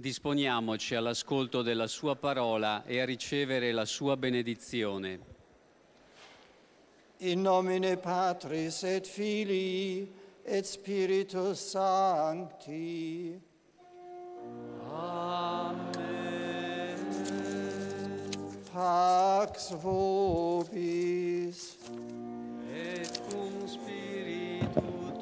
Disponiamoci all'ascolto della sua parola e a ricevere la sua benedizione. In nomine Patris et Filii et Spiritus Sancti. Amen. Pax vobis. Et cum spiritu tuo.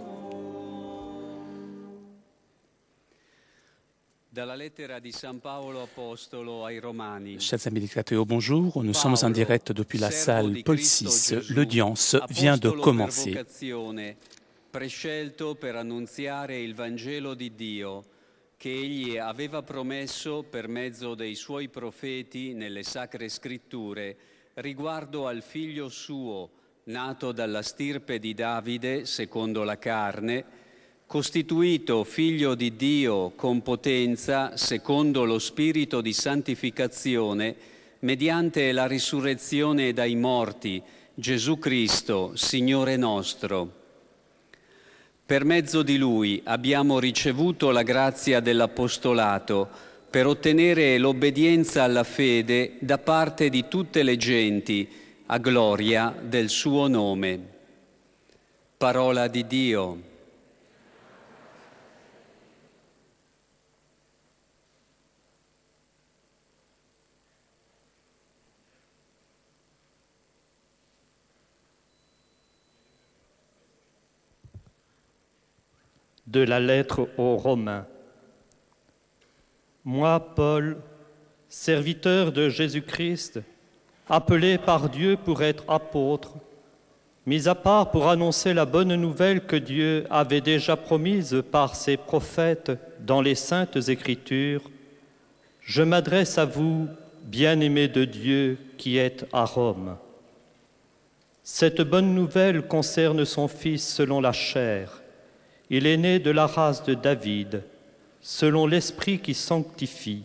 Dalla lettera di San Paolo Apostolo ai Romani. Chers amis téléspectateurs, bonjour. Nous sommes en direct depuis la salle Paul VI. L'audience vient de commencer. Prescelto per annunziare il Vangelo di Dio, che egli aveva promesso per mezzo dei suoi profeti nelle sacre scritture, riguardo al figlio suo, nato dalla stirpe di Davide, secondo la carne, costituito figlio di Dio con potenza, secondo lo spirito di santificazione, mediante la risurrezione dai morti, Gesù Cristo, Signore nostro. Per mezzo di Lui abbiamo ricevuto la grazia dell'apostolato per ottenere l'obbedienza alla fede da parte di tutte le genti, a gloria del suo nome. Parola di Dio. De la lettre aux Romains. Moi, Paul, serviteur de Jésus-Christ, appelé par Dieu pour être apôtre, mis à part pour annoncer la bonne nouvelle que Dieu avait déjà promise par ses prophètes dans les saintes Écritures, je m'adresse à vous, bien-aimés de Dieu qui êtes à Rome. Cette bonne nouvelle concerne son Fils selon la chair. Il est né de la race de David, selon l'Esprit qui sanctifie.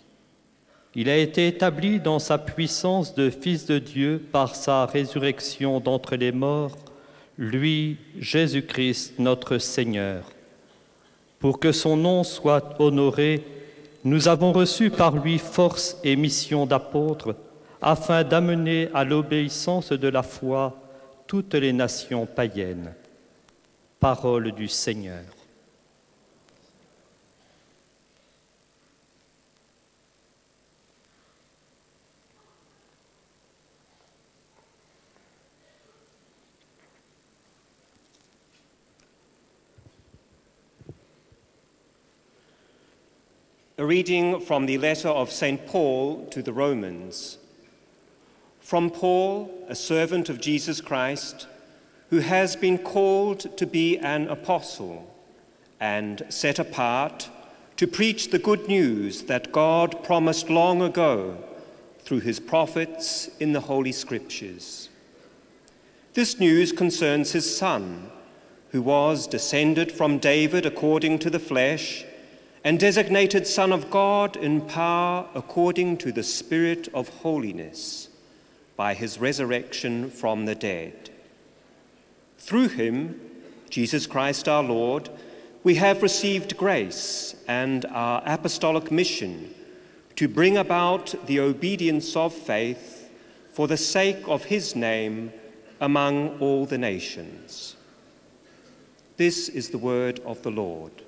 Il a été établi dans sa puissance de Fils de Dieu par sa résurrection d'entre les morts, lui, Jésus-Christ, notre Seigneur. Pour que son nom soit honoré, nous avons reçu par lui force et mission d'apôtre, afin d'amener à l'obéissance de la foi toutes les nations païennes. Parole du Seigneur. A reading from the letter of St. Paul to the Romans. From Paul, a servant of Jesus Christ, who has been called to be an apostle and set apart to preach the good news that God promised long ago through his prophets in the Holy Scriptures. This news concerns his Son, who was descended from David according to the flesh, and designated Son of God in power according to the Spirit of holiness, by his resurrection from the dead. Through him, Jesus Christ our Lord, we have received grace and our apostolic mission to bring about the obedience of faith for the sake of his name among all the nations. This is the word of the Lord.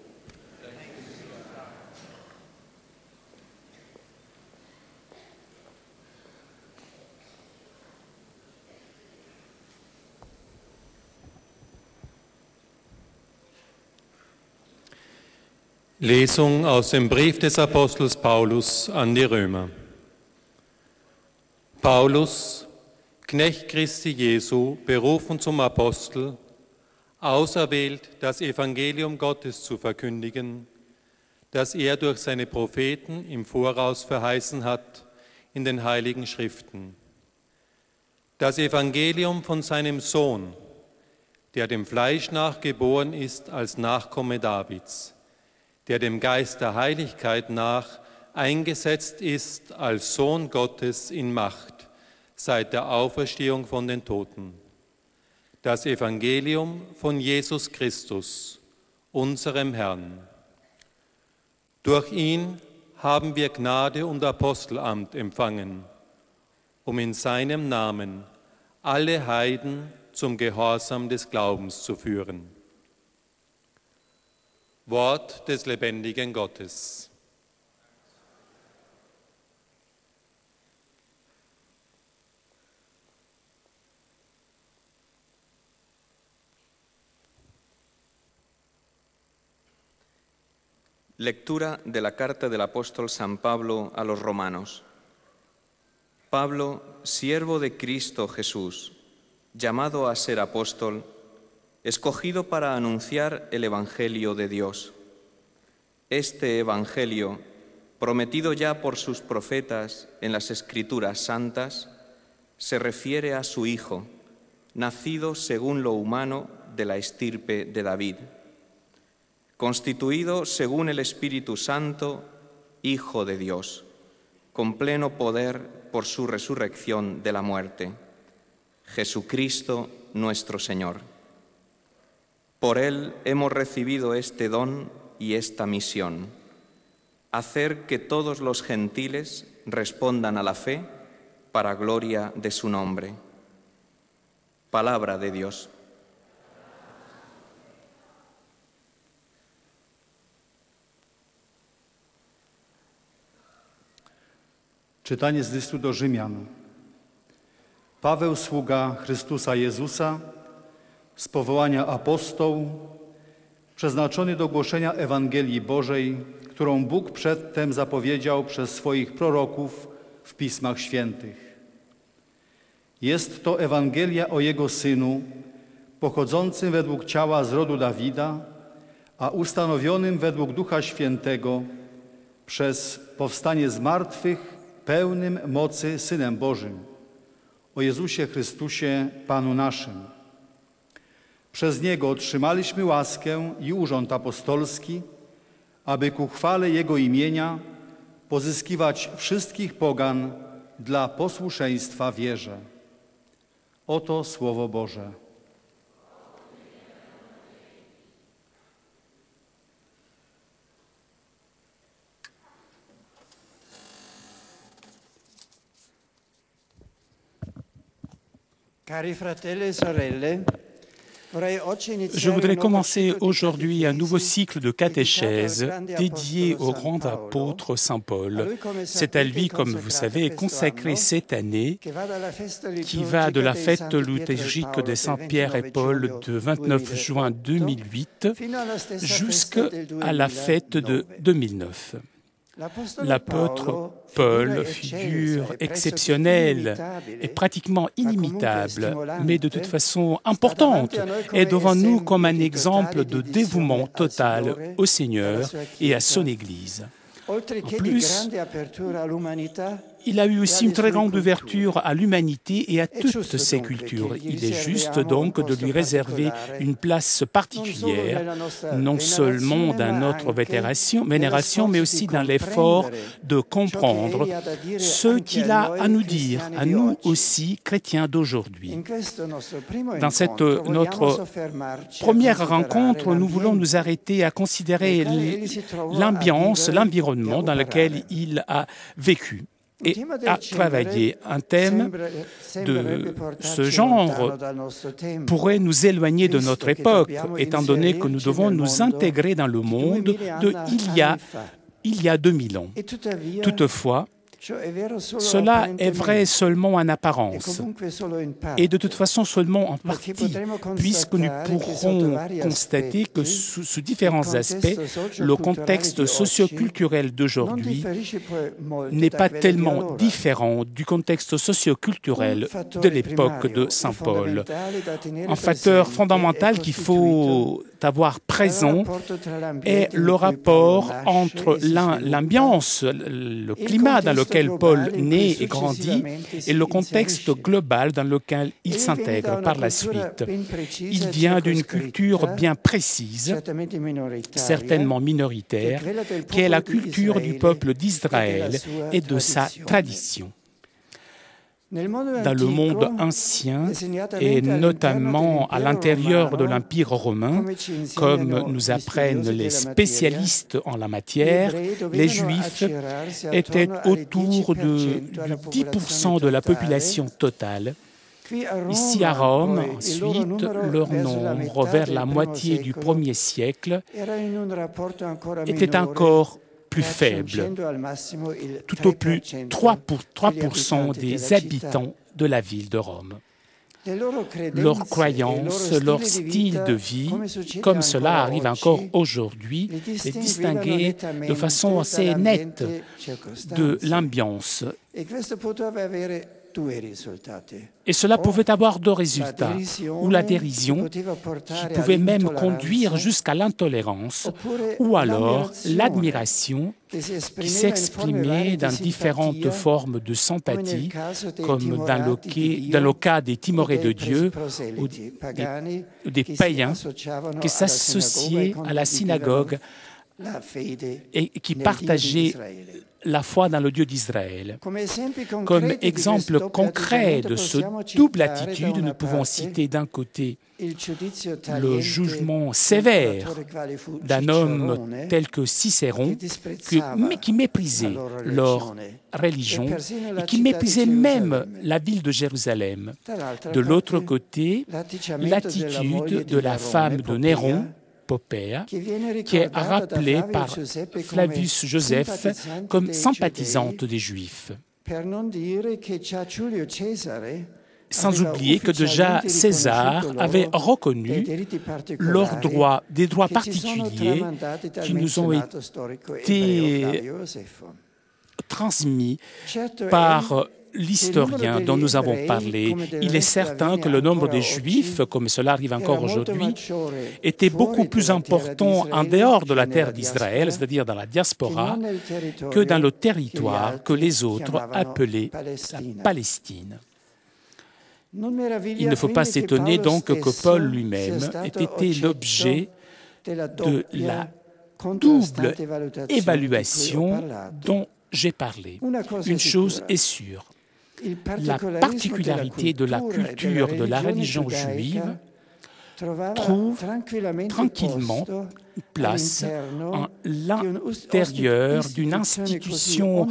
Lesung aus dem Brief des Apostels Paulus an die Römer. Paulus, Knecht Christi Jesu, berufen zum Apostel, auserwählt, das Evangelium Gottes zu verkündigen, das er durch seine Propheten im Voraus verheißen hat in den Heiligen Schriften. Das Evangelium von seinem Sohn, der dem Fleisch nach geboren ist als Nachkomme Davids, der dem Geist der Heiligkeit nach eingesetzt ist als Sohn Gottes in Macht seit der Auferstehung von den Toten. Das Evangelium von Jesus Christus, unserem Herrn. Durch ihn haben wir Gnade und Apostelamt empfangen, um in seinem Namen alle Heiden zum Gehorsam des Glaubens zu führen. Wort des lebendigen Gottes. Lectura de la carta del apóstol San Pablo a los romanos. Pablo, siervo de Cristo Jesús, llamado a ser apóstol, escogido para anunciar el Evangelio de Dios. Este Evangelio, prometido ya por sus profetas en las Escrituras santas, se refiere a su Hijo, nacido según lo humano de la estirpe de David, constituido según el Espíritu Santo, Hijo de Dios, con pleno poder por su resurrección de la muerte, Jesucristo nuestro Señor. Por Él hemos recibido este don y esta misión, hacer que todos los gentiles respondan a la fe para gloria de su nombre. Palabra de Dios. Czytanie z listu do Rzymian. Paweł, sługa Chrystusa Jezusa, z powołania apostoł, przeznaczony do głoszenia Ewangelii Bożej, którą Bóg przedtem zapowiedział przez swoich proroków w Pismach Świętych. Jest to Ewangelia o Jego Synu, pochodzącym według ciała z rodu Dawida, a ustanowionym według Ducha Świętego przez powstanie z martwych, pełnym mocy Synem Bożym, o Jezusie Chrystusie, Panu naszym. Przez Niego otrzymaliśmy łaskę i urząd apostolski, aby ku chwale Jego imienia pozyskiwać wszystkich pogan dla posłuszeństwa wierze. Oto Słowo Boże. Je voudrais commencer aujourd'hui un nouveau cycle de catéchèse dédié au grand apôtre Saint Paul. C'est à lui, comme vous savez, consacré cette année, qui va de la fête liturgique de Saint Pierre et Paul de 29 juin 2008 jusqu'à la fête de 2009. L'apôtre Paul, figure exceptionnelle et pratiquement inimitable, mais de toute façon importante, est devant nous comme un exemple de dévouement total au Seigneur et à son Église. En plus, il a eu aussi une très grande ouverture à l'humanité et à toutes ses cultures. Il est juste donc de lui réserver une place particulière, non seulement dans notre vénération, mais aussi dans l'effort de comprendre ce qu'il a à nous dire, à nous aussi, chrétiens d'aujourd'hui. Dans cette notre première rencontre, nous voulons nous arrêter à considérer l'ambiance, l'environnement dans lequel il a vécu et à travailler. Un thème de ce genre pourrait nous éloigner de notre époque, étant donné que nous devons nous intégrer dans le monde il y a 2000 ans. Toutefois, cela est vrai seulement en apparence, et de toute façon seulement en partie, puisque nous pourrons constater que sous différents aspects, le contexte socio-culturel d'aujourd'hui n'est pas tellement différent du contexte socio-culturel de l'époque de Saint Paul. Un facteur fondamental qu'il faut avoir présent est le rapport entre l'ambiance, le climat dans lequel Paul naît et grandit et le contexte global dans lequel il s'intègre par la suite. Il vient d'une culture bien précise, certainement minoritaire, qui est la culture du peuple d'Israël et de sa tradition. Dans le monde ancien et notamment à l'intérieur de l'Empire romain, comme nous apprennent les spécialistes en la matière, les Juifs étaient autour de 10% de la population totale. Ici à Rome, ensuite, leur nombre, vers la moitié du 1er siècle, était encore plus faible, tout au plus 3% des habitants de la ville de Rome. Leurs croyances, leur style de vie, comme cela arrive encore aujourd'hui, les distinguaient de façon assez nette de l'ambiance. Et cela pouvait avoir deux résultats, ou la dérision, qui pouvait même conduire jusqu'à l'intolérance, ou alors l'admiration, qui s'exprimait dans différentes formes de sympathie, comme dans le cas des timorés de Dieu, ou des païens qui s'associaient à la synagogue et qui partageaient la foi dans le Dieu d'Israël. Comme exemple concret de cette double attitude, nous pouvons citer d'un côté le jugement sévère d'un homme tel que Cicéron, qui méprisait leur religion et qui méprisait même la ville de Jérusalem. De l'autre côté, l'attitude de la femme de Néron, Poppaea, qui est rappelée par Flavius Joseph comme sympathisante des Juifs. Sans oublier que déjà César avait reconnu des droits particuliers qui nous ont été transmis par l'historien dont nous avons parlé. Il est certain que le nombre de Juifs, comme cela arrive encore aujourd'hui, était beaucoup plus important en dehors de la terre d'Israël, c'est-à-dire dans la diaspora, que dans le territoire que les autres appelaient la Palestine. Il ne faut pas s'étonner donc que Paul lui-même ait été l'objet de la double évaluation dont j'ai parlé. Une chose est sûre, la particularité de la culture de la religion juive trouve tranquillement place à l'intérieur d'une institution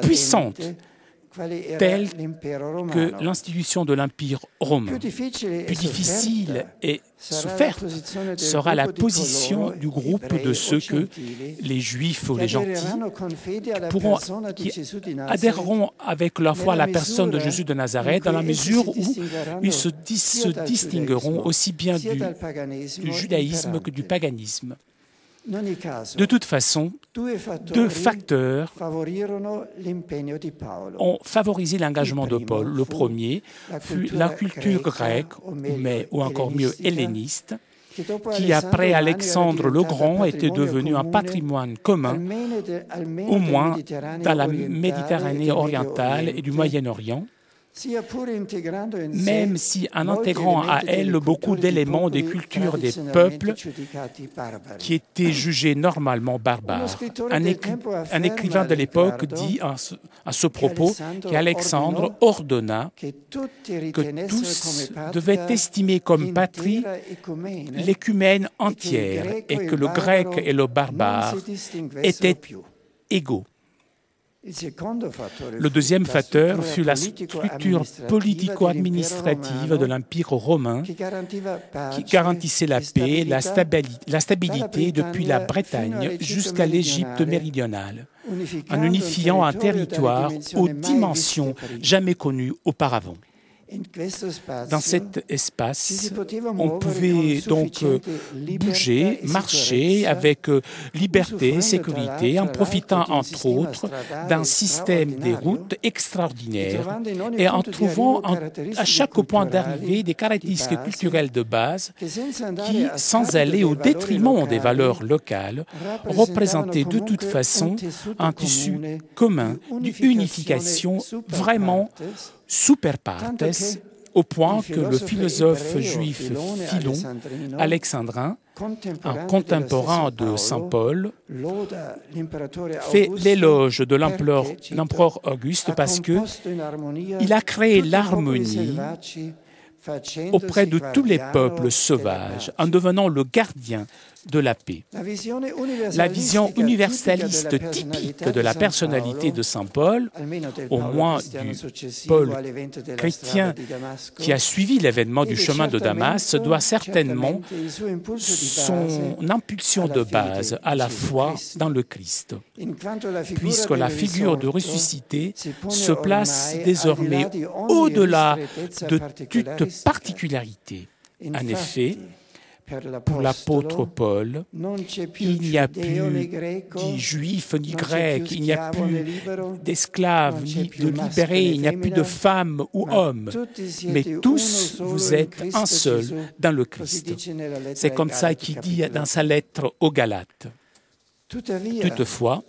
puissante telle que l'institution de l'Empire romain. Plus difficile et soufferte sera la position du groupe de ceux que les Juifs ou les gentils qui adhéreront avec leur foi à la personne de Jésus de Nazareth, dans la mesure où ils se distingueront aussi bien du judaïsme que du paganisme. De toute façon, deux facteurs ont favorisé l'engagement de Paul. Le premier fut la culture grecque, ou encore mieux helléniste, qui après Alexandre le Grand était devenu un patrimoine commun, au moins dans la Méditerranée orientale et du Moyen-Orient, même si en intégrant à elle beaucoup d'éléments des cultures des peuples qui étaient jugés normalement barbares. Un écrivain de l'époque dit à ce propos qu'Alexandre ordonna que tous devaient estimer comme patrie l'écumène entière et que le grec et le barbare étaient égaux. Le deuxième facteur fut la structure politico-administrative de l'Empire romain qui garantissait la paix, la stabilité depuis la Bretagne jusqu'à l'Égypte méridionale, en unifiant un territoire aux dimensions jamais connues auparavant. Dans cet espace, on pouvait donc bouger, marcher avec liberté et sécurité en profitant entre autres d'un système des routes extraordinaire et en trouvant à chaque point d'arrivée des caractéristiques culturelles de base qui, sans aller au détriment des valeurs locales, représentaient de toute façon un tissu commun, d'une unification vraiment super partes au point que le philosophe juif Philon, alexandrin, un contemporain de saint Paul, fait l'éloge de l'empereur Auguste parce qu'il a créé l'harmonie auprès de tous les peuples sauvages en devenant le gardien de la paix. La vision universaliste typique de la personnalité de saint Paul, au moins du Paul chrétien qui a suivi l'événement du chemin de Damas, doit certainement son impulsion de base à la foi dans le Christ, puisque la figure de ressuscité se place désormais au-delà de toute particularité. En effet, pour l'apôtre Paul, il n'y a plus ni juifs ni grecs, il n'y a plus d'esclaves ni de libérés, il n'y a plus de femmes ou hommes, mais tous vous êtes un seul dans le Christ. C'est comme ça qu'il dit dans sa lettre aux Galates. Toutefois,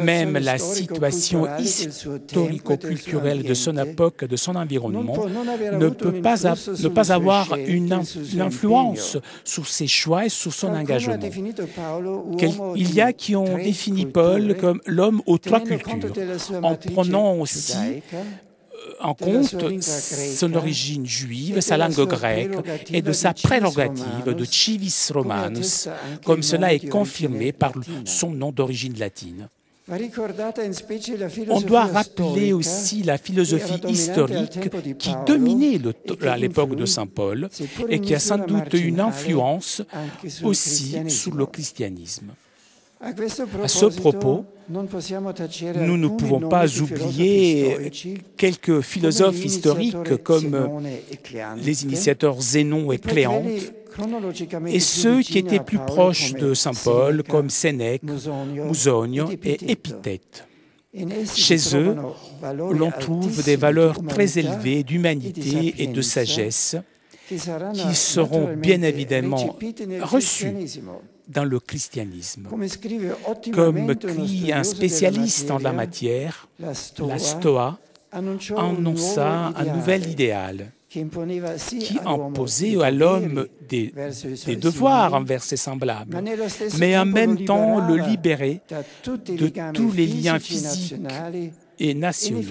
même la situation historico-culturelle de son époque, de son environnement, ne peut pas avoir une influence sur ses choix et sur son engagement. Il y a qui ont défini Paul comme l'homme aux trois cultures, en prenant aussi en compte son origine juive, sa langue grecque et de sa prérogative de civis romanus, comme cela est confirmé par son nom d'origine latine. On doit rappeler aussi la philosophie historique qui dominait à l'époque de saint Paul et qui a sans doute une influence aussi sur le christianisme. À ce propos, nous ne pouvons pas oublier quelques philosophes historiques comme les initiateurs Zénon et Cléante, et ceux qui étaient plus proches de saint Paul comme Sénèque, Musonio et Épithète. Chez eux, l'on trouve des valeurs très élevées d'humanité et de sagesse qui seront bien évidemment reçues dans le christianisme. Comme crie un spécialiste en la matière, la Stoa annonça un nouvel idéal qui imposait à l'homme des devoirs envers ses semblables, mais en même temps le libérait de tous les liens physiques et nationaux,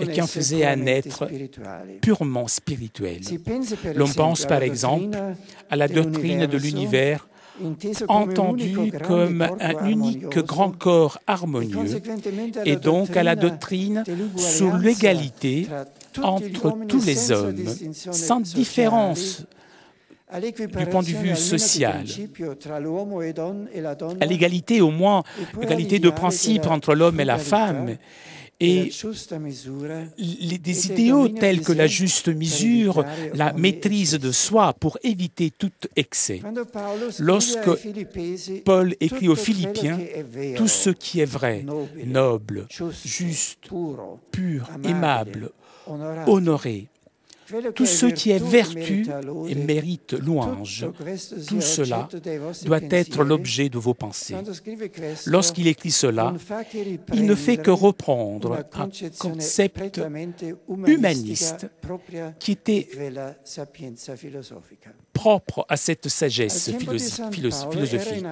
et qui en faisait un être purement spirituel. L'on pense par exemple à la doctrine de l'univers entendu comme un unique grand corps harmonieux, et donc à la doctrine sur l'égalité entre tous les hommes, sans différence du point de vue social, à l'égalité au moins, l'égalité de principe entre l'homme et la femme, et des idéaux tels que la juste mesure, la maîtrise de soi pour éviter tout excès. Lorsque Paul écrit aux Philippiens, tout ce qui est vrai, noble, juste, pur, aimable, honoré, tout ce qui est vertu et mérite louange, tout cela doit être l'objet de vos pensées. Lorsqu'il écrit cela, il ne fait que reprendre un concept humaniste qui était propre à cette sagesse philosophique.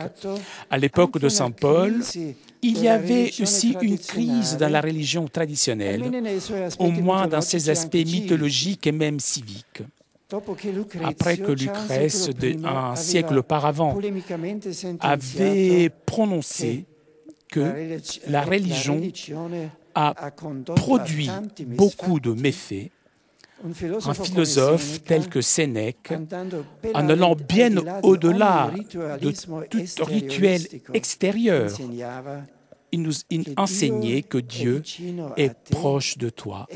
À l'époque de saint Paul, il y avait aussi une crise dans la religion traditionnelle, au moins dans ses aspects mythologiques et même civiques. Après que Lucrèce, un siècle auparavant, avait prononcé que la religion a produit beaucoup de méfaits, un philosophe tel que Sénèque, en allant bien au-delà de tout rituel extérieur, il enseignait que Dieu est proche de toi,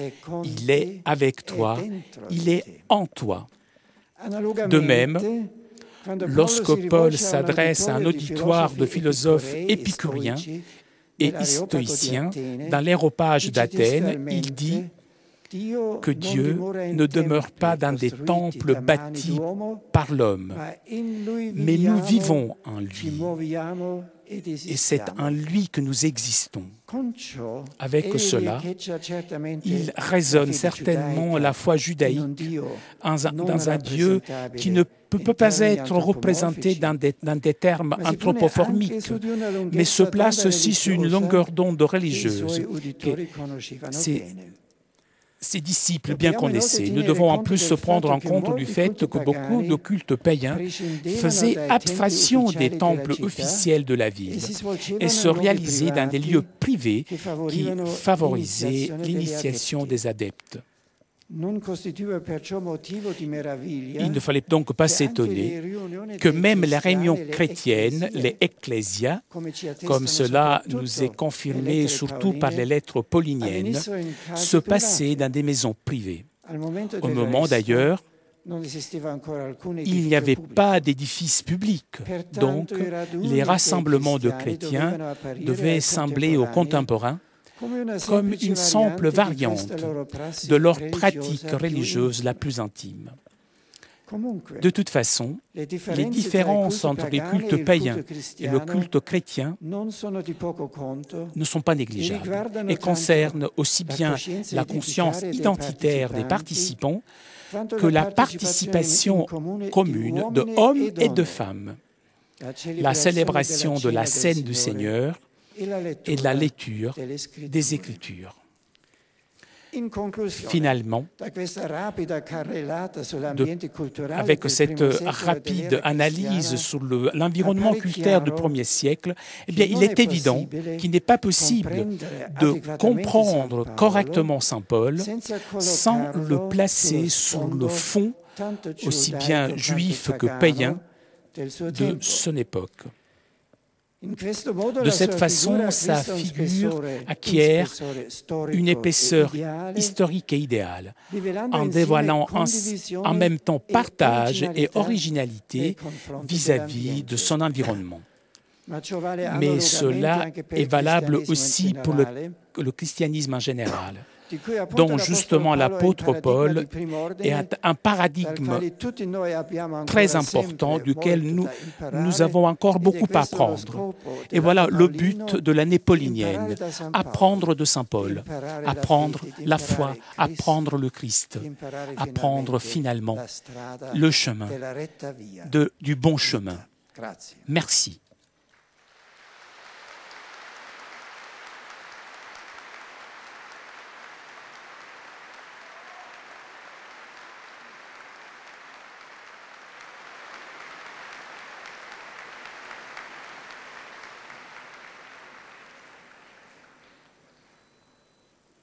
il est avec toi, il est en toi. De même, lorsque Paul s'adresse à un auditoire de philosophes épicuriens et stoïciens dans l'aréopage d'Athènes, il dit que Dieu ne demeure pas dans des temples bâtis par l'homme, mais nous vivons en lui et c'est en lui que nous existons. Avec cela, il résonne certainement la foi judaïque dans un Dieu qui ne peut pas être représenté dans des termes anthropomorphiques, mais se place aussi sur une longueur d'onde religieuse que ses disciples bien connaissaient. Nous devons en plus se prendre en compte du fait que beaucoup de cultes païens faisaient abstraction des temples officiels de la ville et se réalisaient dans des lieux privés qui favorisaient l'initiation des adeptes. Il ne fallait donc pas s'étonner que même les réunions chrétiennes, les ecclésias, comme cela nous est confirmé surtout par les lettres pauliniennes, se passaient dans des maisons privées. Au moment d'ailleurs, il n'y avait pas d'édifice public, donc les rassemblements de chrétiens devaient sembler aux contemporains comme une simple variante de leur pratique religieuse la plus intime. De toute façon, les différences entre les cultes païens et le culte chrétien ne sont pas négligeables et concernent aussi bien la conscience identitaire des participants que la participation commune de hommes et de femmes. La célébration de la scène du Seigneur et de la lecture des Écritures. Finalement, avec cette rapide analyse sur l'environnement culturel du 1er siècle, eh bien, il est évident qu'il n'est pas possible de comprendre correctement Saint Paul sans le placer sur le fond, aussi bien juif que païen, de son époque. De cette façon, sa figure acquiert une épaisseur historique et idéale, en dévoilant en même temps partage et originalité vis-à-vis de son environnement. Mais cela est valable aussi pour le christianisme en général, dont justement l'apôtre Paul est un paradigme très important duquel nous avons encore beaucoup à apprendre. Et voilà le but de l'année paulinienne, apprendre de Saint Paul, apprendre la foi, apprendre le Christ, apprendre finalement le chemin, du bon chemin. Merci.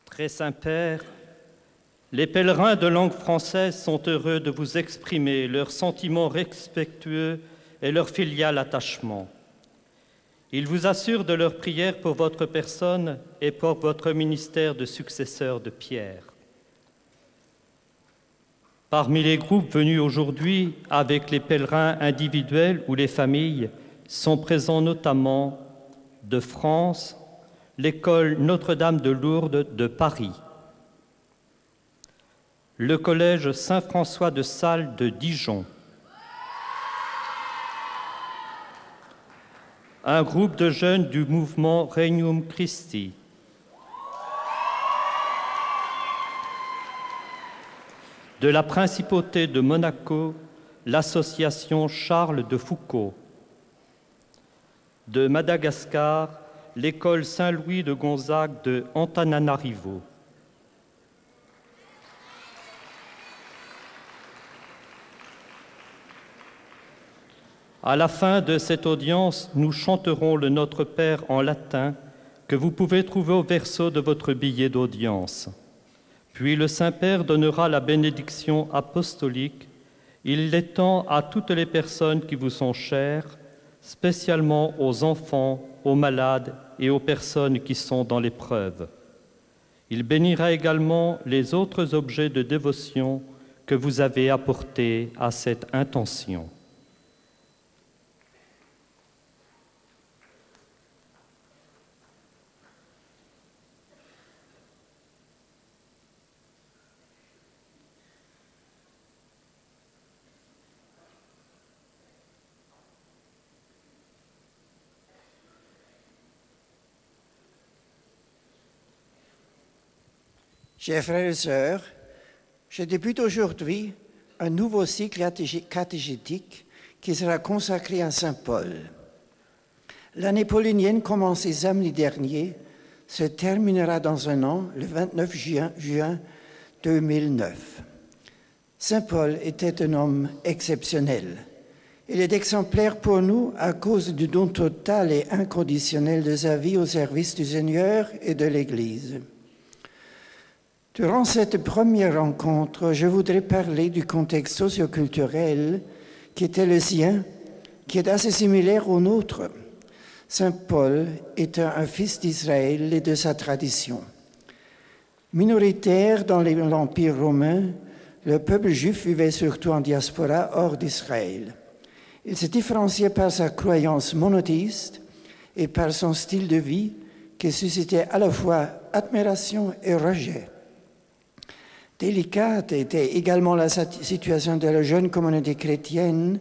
Très Saint-Père, les pèlerins de langue française sont heureux de vous exprimer leurs sentiments respectueux et leur filial attachement. Ils vous assurent de leur prière pour votre personne et pour votre ministère de successeur de Pierre. Parmi les groupes venus aujourd'hui avec les pèlerins individuels ou les familles sont présents notamment de France, l'école Notre-Dame de Lourdes de Paris, le collège Saint-François de Sales de Dijon, un groupe de jeunes du mouvement Regnum Christi, de la Principauté de Monaco, l'association Charles de Foucault, de Madagascar, l'école Saint-Louis de Gonzague de Antananarivo. À la fin de cette audience, nous chanterons le Notre Père en latin que vous pouvez trouver au verso de votre billet d'audience. Puis le Saint-Père donnera la bénédiction apostolique. Il l'étend à toutes les personnes qui vous sont chères, spécialement aux enfants, aux malades et aux personnes qui sont dans l'épreuve. Il bénira également les autres objets de dévotion que vous avez apportés à cette intention. Chers frères et sœurs, je débute aujourd'hui un nouveau cycle catéchétique qui sera consacré à Saint Paul. L'année paulinienne commencée samedi dernier se terminera dans un an, le 29 juin 2009. Saint Paul était un homme exceptionnel. Il est exemplaire pour nous à cause du don total et inconditionnel de sa vie au service du Seigneur et de l'Église. Durant cette première rencontre, je voudrais parler du contexte socioculturel qui était le sien, qui est assez similaire au nôtre. Saint Paul était un fils d'Israël et de sa tradition. Minoritaire dans l'Empire romain, le peuple juif vivait surtout en diaspora hors d'Israël. Il se différenciait par sa croyance monothéiste et par son style de vie qui suscitait à la fois admiration et rejet. Délicate était également la situation de la jeune communauté chrétienne,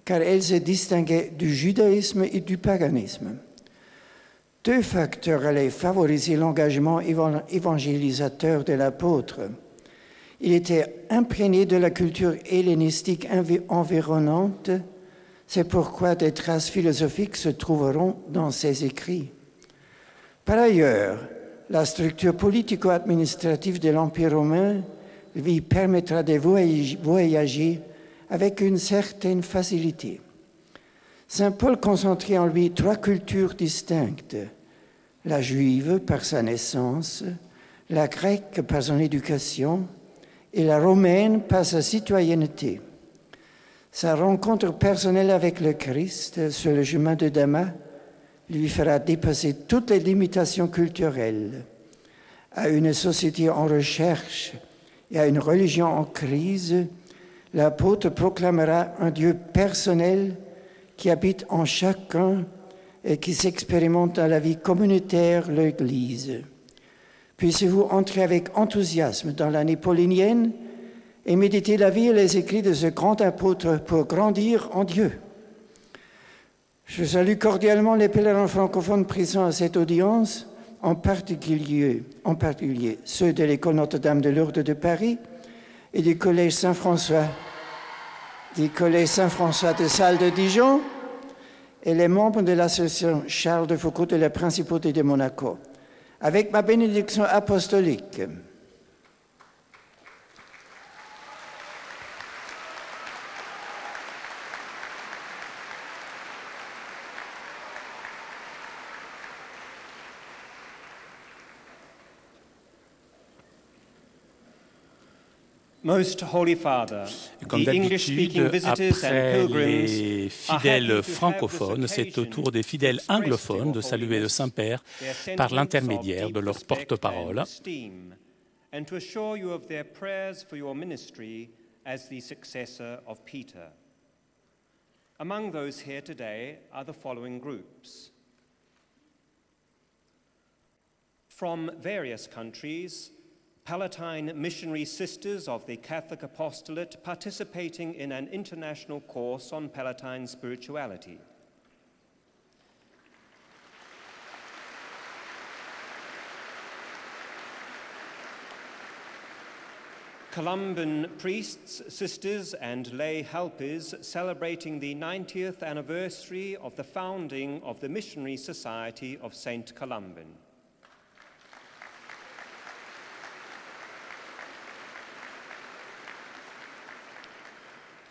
car elle se distinguait du judaïsme et du paganisme. Deux facteurs allaient favoriser l'engagement évangélisateur de l'apôtre. Il était imprégné de la culture hellénistique environnante, c'est pourquoi des traces philosophiques se trouveront dans ses écrits. Par ailleurs, la structure politico-administrative de l'Empire romain lui permettra de voyager avec une certaine facilité. Saint Paul concentrait en lui trois cultures distinctes, la juive par sa naissance, la grecque par son éducation et la romaine par sa citoyenneté. Sa rencontre personnelle avec le Christ sur le chemin de Damas lui fera dépasser toutes les limitations culturelles. À une société en recherche et à une religion en crise, l'apôtre proclamera un Dieu personnel qui habite en chacun et qui s'expérimente dans la vie communautaire de l'Église. Puissiez-vous entrer avec enthousiasme dans l'année paulinienne et méditer la vie et les écrits de ce grand apôtre pour grandir en Dieu. Je salue cordialement les pèlerins francophones présents à cette audience, en particulier ceux de l'École Notre-Dame de Lourdes de Paris et du Collège Saint-François de Salles de Dijon et les membres de l'association Charles de Foucault de la Principauté de Monaco. Avec ma bénédiction apostolique. Most Holy Father, Comme the English-speaking d'habitude, visitors and après pilgrims les are happy fidèles to have francophones, this c'est au occasion tour des fidèles to express anglophones to de your saluer le holiness Saint-Père their par sentiments l'intermédiaire of de deep leur respect porte-parole. and esteem, and to assure you of their prayers for your ministry as the successor of Peter. Among those here today are the following groups. From various countries, Palatine missionary sisters of the Catholic Apostolate participating in an international course on Palatine spirituality. Columban priests, sisters, and lay helpers celebrating the 90th anniversary of the founding of the Missionary Society of St. Columban.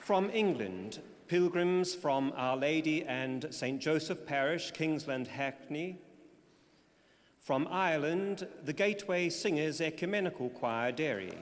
From England, pilgrims from Our Lady and St. Joseph Parish, Kingsland, Hackney. From Ireland, the Gateway Singers Ecumenical Choir, Derry.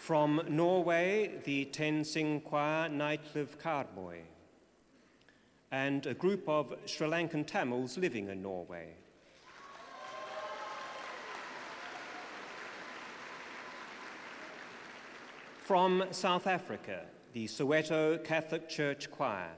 From Norway, the Tenzing Choir Nightlive Karboy, and a group of Sri Lankan Tamils living in Norway. From South Africa, the Soweto Catholic Church Choir.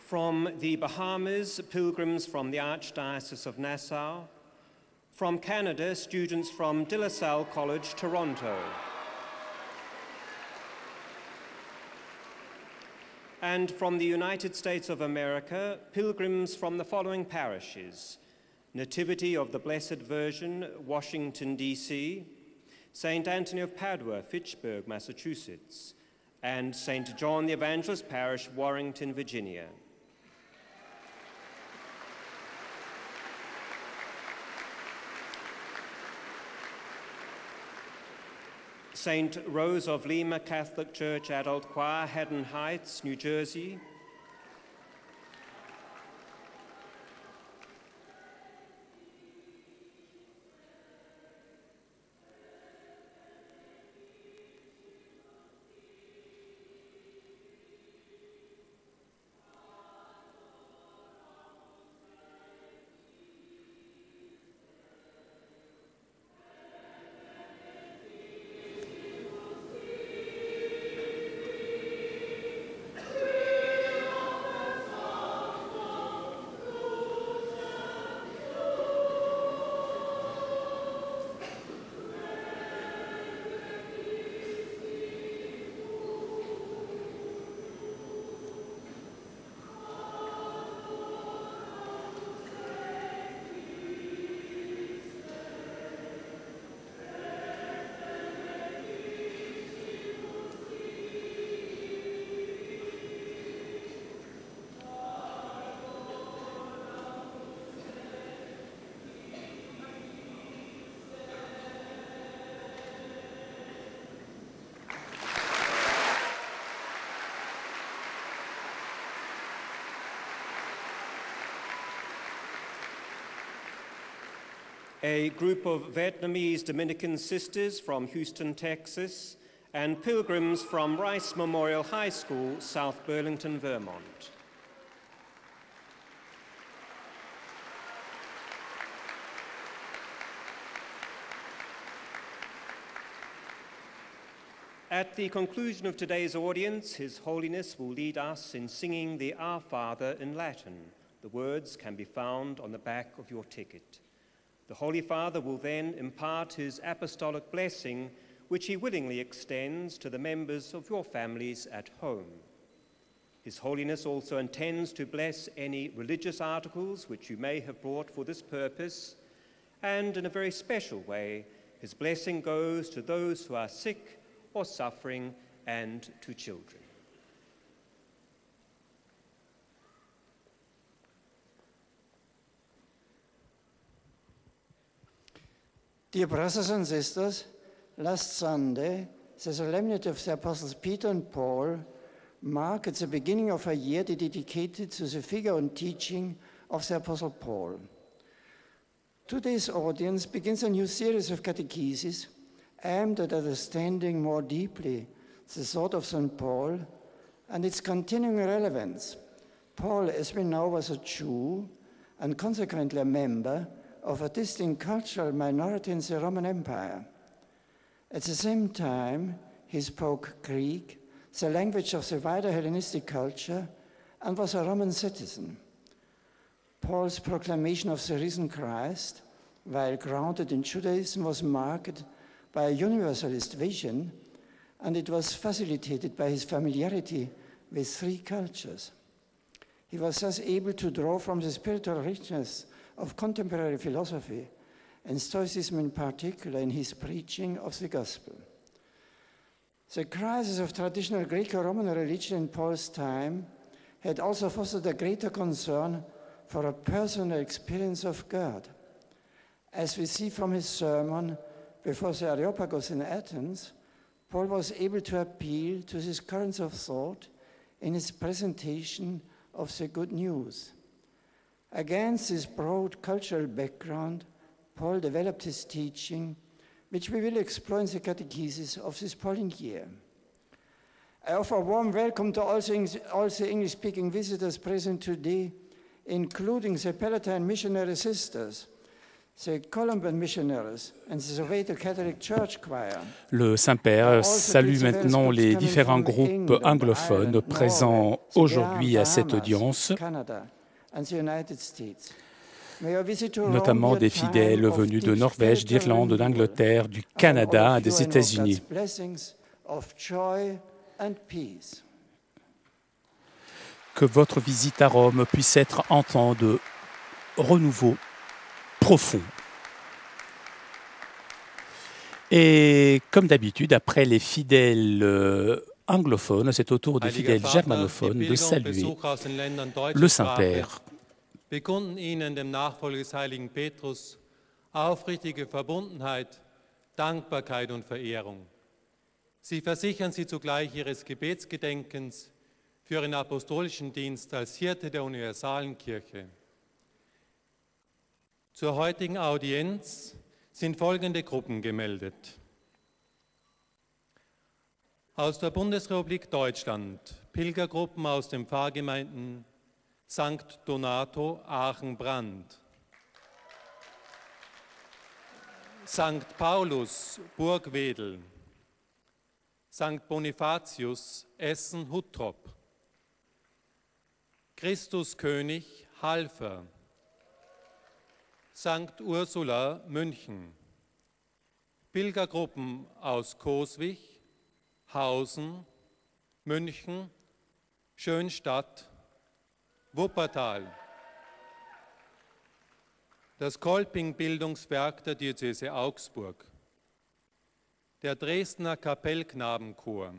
From the Bahamas, pilgrims from the Archdiocese of Nassau. From Canada, students from De La Salle College, Toronto. And from the United States of America, pilgrims from the following parishes: Nativity of the Blessed Virgin, Washington, D.C., St. Anthony of Padua, Fitchburg, Massachusetts, and St. John the Evangelist Parish, Warrington, Virginia. St. Rose of Lima Catholic Church Adult Choir, Haddon Heights, New Jersey. A group of Vietnamese Dominican sisters from Houston, Texas, and pilgrims from Rice Memorial High School, South Burlington, Vermont. At the conclusion of today's audience, His Holiness will lead us in singing the Our Father in Latin. The words can be found on the back of your ticket. The Holy Father will then impart his apostolic blessing, which he willingly extends to the members of your families at home. His Holiness also intends to bless any religious articles which you may have brought for this purpose, and in a very special way, his blessing goes to those who are sick or suffering, and to children. Dear brothers and sisters, last Sunday, the solemnity of the Apostles Peter and Paul marked the beginning of a year dedicated to the figure and teaching of the Apostle Paul. Today's audience begins a new series of catecheses aimed at understanding more deeply the thought of St. Paul and its continuing relevance. Paul, as we know, was a Jew and consequently a member of a distinct cultural minority in the Roman Empire. At the same time, he spoke Greek, the language of the wider Hellenistic culture, and was a Roman citizen. Paul's proclamation of the risen Christ, while grounded in Judaism, was marked by a universalist vision, and it was facilitated by his familiarity with three cultures. He was thus able to draw from the spiritual richness of contemporary philosophy, and Stoicism in particular, in his preaching of the gospel. The crisis of traditional Greco-Roman religion in Paul's time had also fostered a greater concern for a personal experience of God. As we see from his sermon before the Areopagus in Athens, Paul was able to appeal to these currents of thought in his presentation of the good news. Against this broad cultural background, Paul developed his teaching, which we will explore in the catechesis of this Pauline year. I offer a warm welcome to all the English-speaking visitors present today, including the Palatine missionary sisters, the Columban missionaries, and the Soweto Catholic Church Choir. Le Saint-Père salue maintenant les différents groupes anglophones présents aujourd'hui à cette audience, notamment des fidèles venus de Norvège, d'Irlande, d'Angleterre, du Canada et des États-Unis. Que votre visite à Rome puisse être en temps de renouveau profond. Et comme d'habitude, après les fidèles anglophones, c'est au tour des fidèles germanophones de saluer le Saint-Père. Bekunden Ihnen, dem Nachfolger des heiligen Petrus, aufrichtige Verbundenheit, Dankbarkeit und Verehrung. Sie versichern Sie zugleich Ihres Gebetsgedenkens für Ihren apostolischen Dienst als Hirte der universalen Kirche. Zur heutigen Audienz sind folgende Gruppen gemeldet. Aus der Bundesrepublik Deutschland, Pilgergruppen aus den Pfarrgemeinden St. Donato, Aachen-Brand, St. Paulus, Burgwedel, St. Bonifatius, Essen-Huttrop, Christus König, Halver, St. Ursula, München, Pilgergruppen aus Coswig, Hausen, München, Schönstadt, Wuppertal, das Kolping-Bildungswerk der Diözese Augsburg, der Dresdner Kapellknabenchor,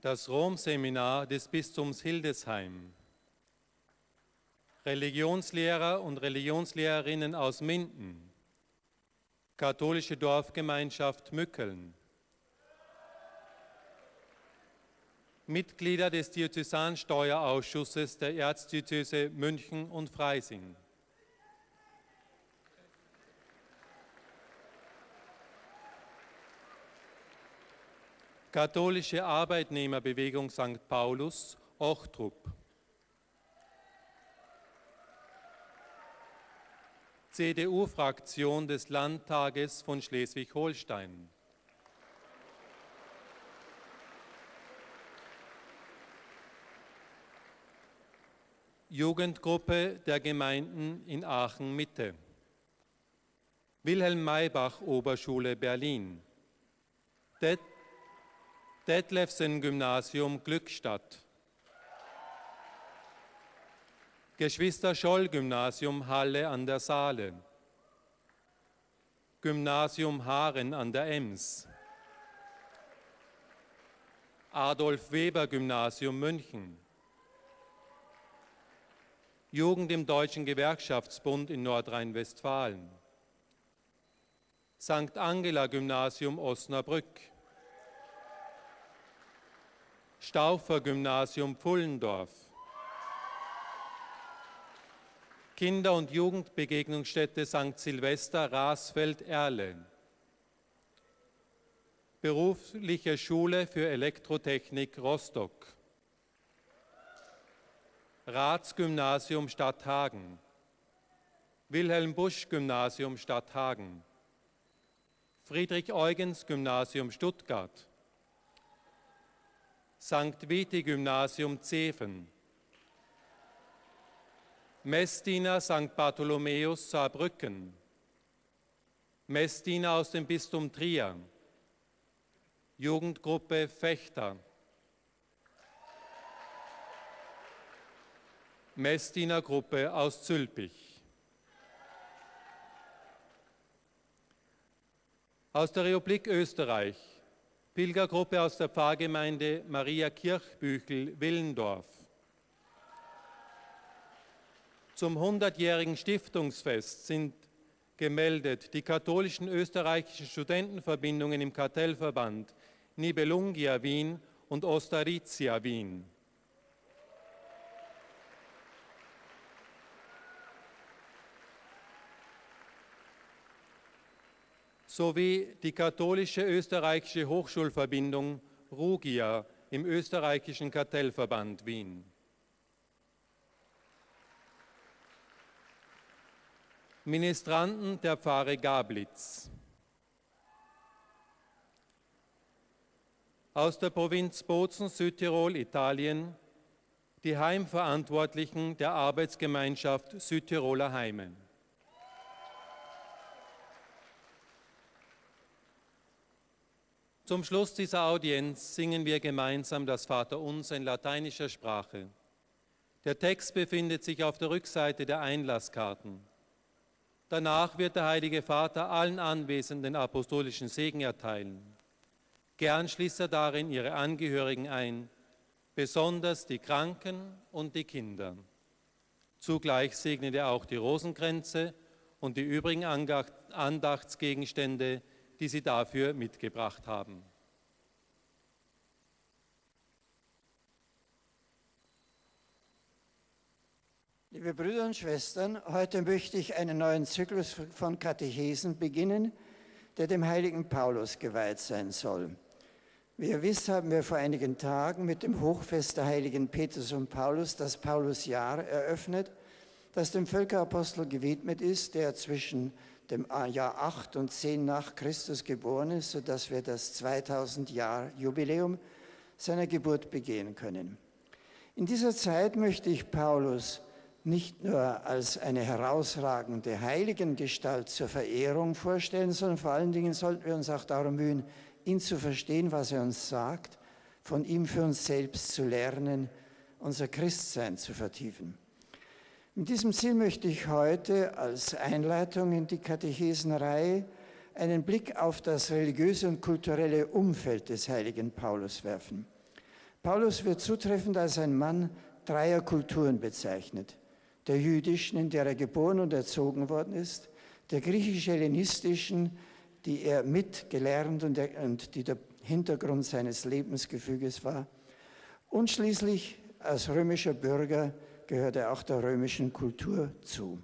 das Rom-Seminar des Bistums Hildesheim, Religionslehrer und Religionslehrerinnen aus Minden, Katholische Dorfgemeinschaft Mückeln, Mitglieder des Diözesansteuerausschusses der Erzdiözese München und Freising, Katholische Arbeitnehmerbewegung St. Paulus, Ochtrup, CDU-Fraktion des Landtages von Schleswig-Holstein, Jugendgruppe der Gemeinden in Aachen-Mitte, Wilhelm Maybach Oberschule Berlin, Detlefsen Gymnasium Glückstadt, Geschwister Scholl Gymnasium Halle an der Saale, Gymnasium Haaren an der Ems, Adolf Weber Gymnasium München, Jugend im Deutschen Gewerkschaftsbund in Nordrhein-Westfalen, St. Angela Gymnasium Osnabrück, Stauffer Gymnasium Pfullendorf, Kinder- und Jugendbegegnungsstätte St. Silvester Rasfeld-Erle, Berufliche Schule für Elektrotechnik Rostock, Ratsgymnasium Stadthagen, Wilhelm Busch Gymnasium Stadthagen, Friedrich-Eugens-Gymnasium Stuttgart, St. Viti-Gymnasium Zeven, Messdiener St. Bartholomäus Saarbrücken, Messdiener aus dem Bistum Trier, Jugendgruppe Fechter, Messdienergruppe aus Zülpich. Aus der Republik Österreich, Pilgergruppe aus der Pfarrgemeinde Maria Kirchbüchel Willendorf. Zum 100-jährigen Stiftungsfest sind gemeldet die katholischen österreichischen Studentenverbindungen im Kartellverband Nibelungia Wien und Ostaritia Wien. Sowie die katholische österreichische Hochschulverbindung RUGIA im österreichischen Kartellverband Wien. Ministranten der Pfarre Gablitz. Aus der Provinz Bozen, Südtirol, Italien, die Heimverantwortlichen der Arbeitsgemeinschaft Südtiroler Heime. Zum Schluss dieser Audienz singen wir gemeinsam das Vaterunser in lateinischer Sprache. Der Text befindet sich auf der Rückseite der Einlasskarten. Danach wird der Heilige Vater allen Anwesenden apostolischen Segen erteilen. Gern schließt er darin ihre Angehörigen ein, besonders die Kranken und die Kinder. Zugleich segnet er auch die Rosenkränze und die übrigen Andachtsgegenstände, die sie dafür mitgebracht haben. Liebe Brüder und Schwestern, heute möchte ich einen neuen Zyklus von Katechesen beginnen, der dem heiligen Paulus geweiht sein soll. Wie ihr wisst, haben wir vor einigen Tagen mit dem Hochfest der heiligen Petrus und Paulus das Paulusjahr eröffnet, das dem Völkerapostel gewidmet ist, der zwischen dem Jahr 8 und 10 nach Christus geboren ist, sodass wir das 2000-Jahr-Jubiläum seiner Geburt begehen können. In dieser Zeit möchte ich Paulus nicht nur als eine herausragende Heiligengestalt zur Verehrung vorstellen, sondern vor allen Dingen sollten wir uns auch darum mühen, ihn zu verstehen, was er uns sagt, von ihm für uns selbst zu lernen, unser Christsein zu vertiefen. In diesem Ziel möchte ich heute als Einleitung in die Katechesenreihe einen Blick auf das religiöse und kulturelle Umfeld des heiligen Paulus werfen. Paulus wird zutreffend als ein Mann dreier Kulturen bezeichnet. Der jüdischen, in der er geboren und erzogen worden ist, der griechisch-hellenistischen, die er mitgelernt und die der Hintergrund seines Lebensgefüges war. Und schließlich als römischer Bürger gehört er auch der römischen Kultur zu.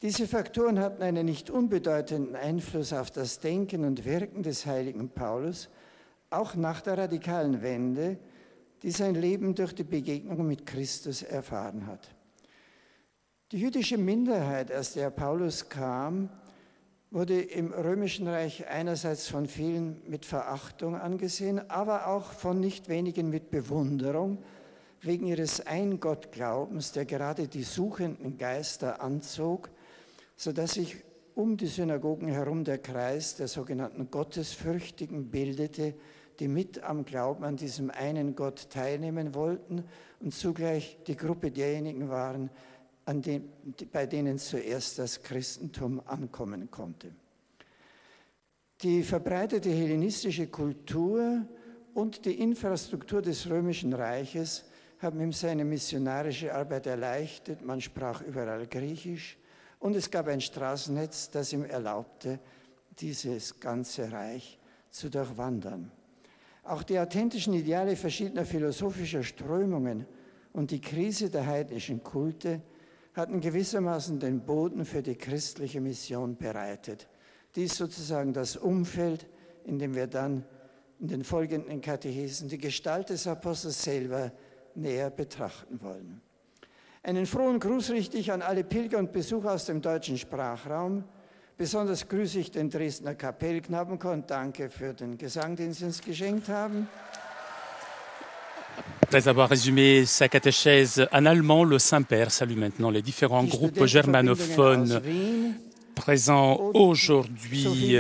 Diese Faktoren hatten einen nicht unbedeutenden Einfluss auf das Denken und Wirken des heiligen Paulus, auch nach der radikalen Wende, die sein Leben durch die Begegnung mit Christus erfahren hat. Die jüdische Minderheit, aus der Paulus kam, wurde im Römischen Reich einerseits von vielen mit Verachtung angesehen, aber auch von nicht wenigen mit Bewunderung wegen ihres Eingottglaubens, der gerade die suchenden Geister anzog, sodass sich um die Synagogen herum der Kreis der sogenannten Gottesfürchtigen bildete, die mit am Glauben an diesem einen Gott teilnehmen wollten und zugleich die Gruppe derjenigen waren, bei denen zuerst das Christentum ankommen konnte. Die verbreitete hellenistische Kultur und die Infrastruktur des Römischen Reiches haben ihm seine missionarische Arbeit erleichtert. Man sprach überall Griechisch und es gab ein Straßennetz, das ihm erlaubte, dieses ganze Reich zu durchwandern. Auch die authentischen Ideale verschiedener philosophischer Strömungen und die Krise der heidnischen Kulte hatten gewissermaßen den Boden für die christliche Mission bereitet. Dies sozusagen das Umfeld, in dem wir dann in den folgenden Katechesen die Gestalt des Apostels selber näher betrachten wollen. Einen frohen Gruß richte ich an alle Pilger und Besucher aus dem deutschen Sprachraum. Besonders grüße ich den Dresdner Kapellknabenchor und danke für den Gesang, den Sie uns geschenkt haben. Après avoir résumé sa catéchèse en allemand, le Saint-Père salue maintenant les différents groupes germanophones présents aujourd'hui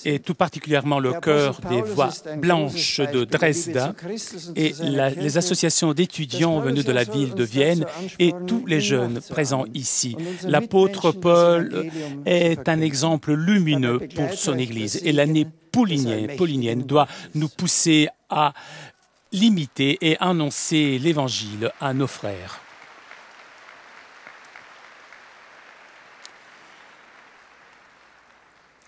et tout particulièrement le chœur des Voix Blanches de Dresde et les associations d'étudiants venus de la ville de Vienne et tous les jeunes présents ici. L'apôtre Paul est un exemple lumineux pour son Église et l'année paulinienne doit nous pousser à l'imiter et annoncer l'Évangile à nos frères.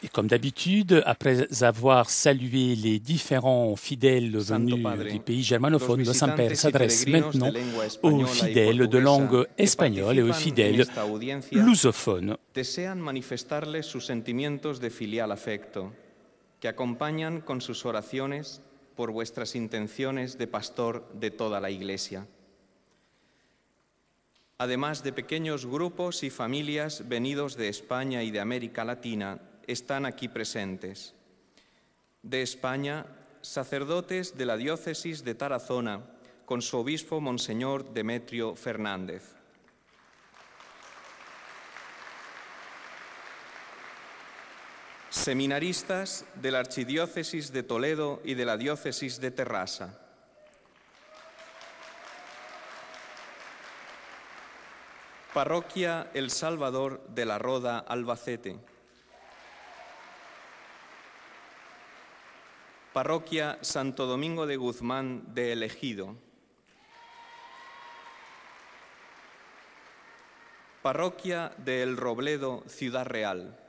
Et comme d'habitude, après avoir salué les différents fidèles venus du pays germanophone, le Saint-Père s'adresse maintenant aux fidèles de langue espagnole et aux fidèles lusophones. Desean manifestarles sus sentimientos de filial afecto, que acompañan con sus oraciones por vuestras intenciones de pastor de toda la Iglesia. Además de pequeños grupos y familias venidos de España y de América Latina, están aquí presentes. De España, sacerdotes de la diócesis de Tarazona, con su obispo Monseñor Demetrio Fernández. Seminaristas de la Archidiócesis de Toledo y de la Diócesis de Terrassa. Parroquia El Salvador de la Roda, Albacete. Parroquia Santo Domingo de Guzmán de El Ejido. Parroquia de El Robledo, Ciudad Real.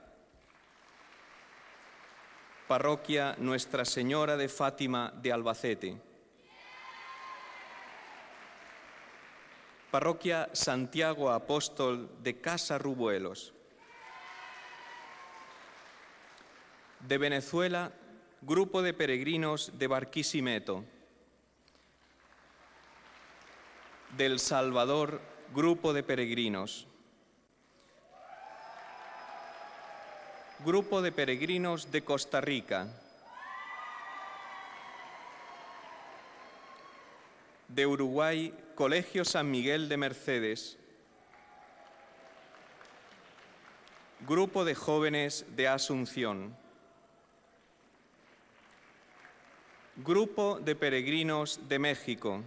Parroquia Nuestra Señora de Fátima de Albacete. Parroquia Santiago Apóstol de Casa Rubuelos. De Venezuela, Grupo de Peregrinos de Barquisimeto. De El Salvador, Grupo de Peregrinos. Grupo de Peregrinos de Costa Rica. De Uruguay, Colegio San Miguel de Mercedes. Grupo de Jóvenes de Asunción. Grupo de Peregrinos de México.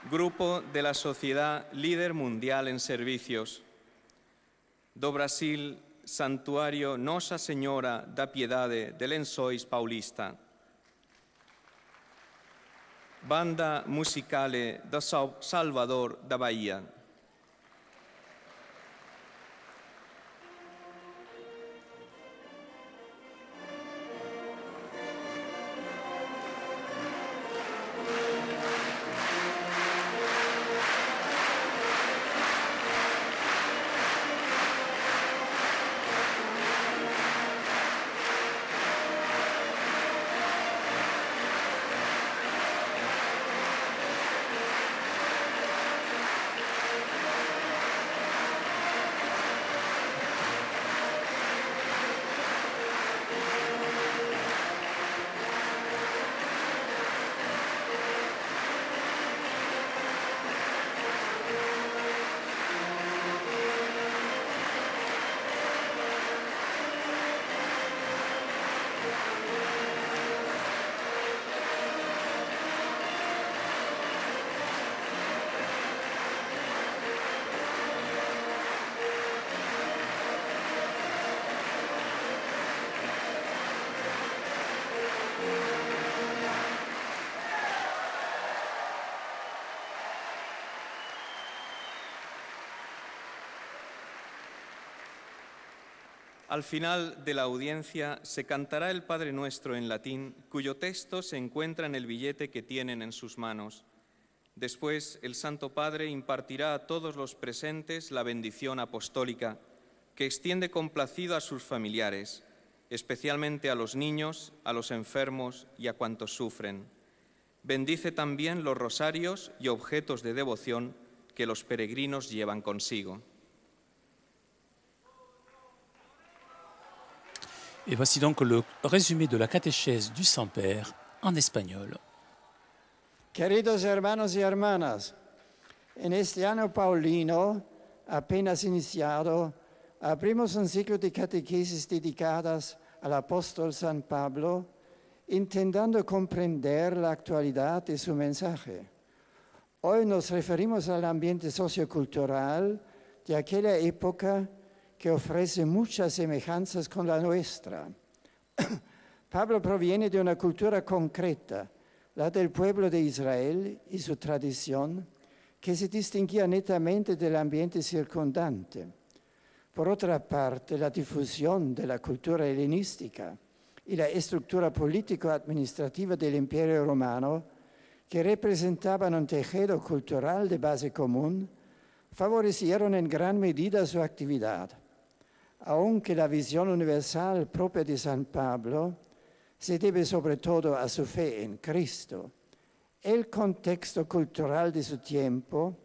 Grupo de la Sociedad Líder Mundial en Servicios. Do Brasil, Santuario Nossa Senhora da Piedade de Lençóis Paulista. Banda Musicale do Salvador da Bahia. Al final de la audiencia se cantará el Padre Nuestro en latín, cuyo texto se encuentra en el billete que tienen en sus manos. Después, el Santo Padre impartirá a todos los presentes la bendición apostólica, que extiende complacido a sus familiares, especialmente a los niños, a los enfermos y a cuantos sufren. Bendice también los rosarios y objetos de devoción que los peregrinos llevan consigo. Et voici donc le résumé de la catéchèse du Saint-Père en espagnol. Queridos hermanos y hermanas, en este año paulino, apenas iniciado, abrimos un ciclo de catequesis dedicadas al apóstol San Pablo, intentando comprender la actualidad de su mensaje. Hoy nos referimos al ambiente sociocultural de aquella época que ofrece muchas semejanzas con la nuestra. Pablo proviene de una cultura concreta, la del pueblo de Israel y su tradición, que se distinguía netamente del ambiente circundante. Por otra parte, la difusión de la cultura helenística y la estructura político-administrativa del Imperio Romano, que representaban un tejido cultural de base común, favorecieron en gran medida su actividad. Aunque la visión universal propia de San Pablo se debe sobre todo a su fe en Cristo, el contexto cultural de su tiempo,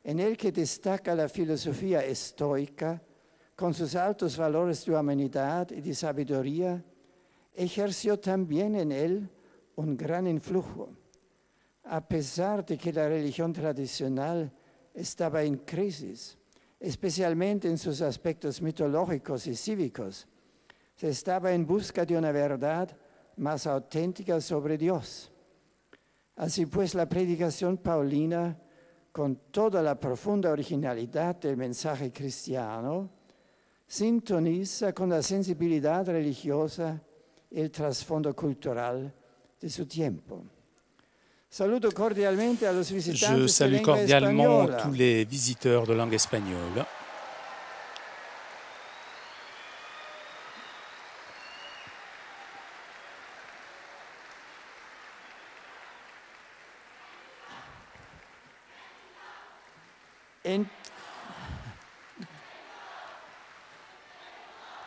en el que destaca la filosofía estoica, con sus altos valores de humanidad y de sabiduría, ejerció también en él un gran influjo. A pesar de que la religión tradicional estaba en crisis, especialmente en sus aspectos mitológicos y cívicos, se estaba en busca de una verdad más auténtica sobre Dios. Así pues, la predicación paulina, con toda la profunda originalidad del mensaje cristiano, sintoniza con la sensibilidad religiosa y el trasfondo cultural de su tiempo. Saludo cordialmente a los visitantes. Je salue de lengua cordialement española. tous les visiteurs de langue espagnole.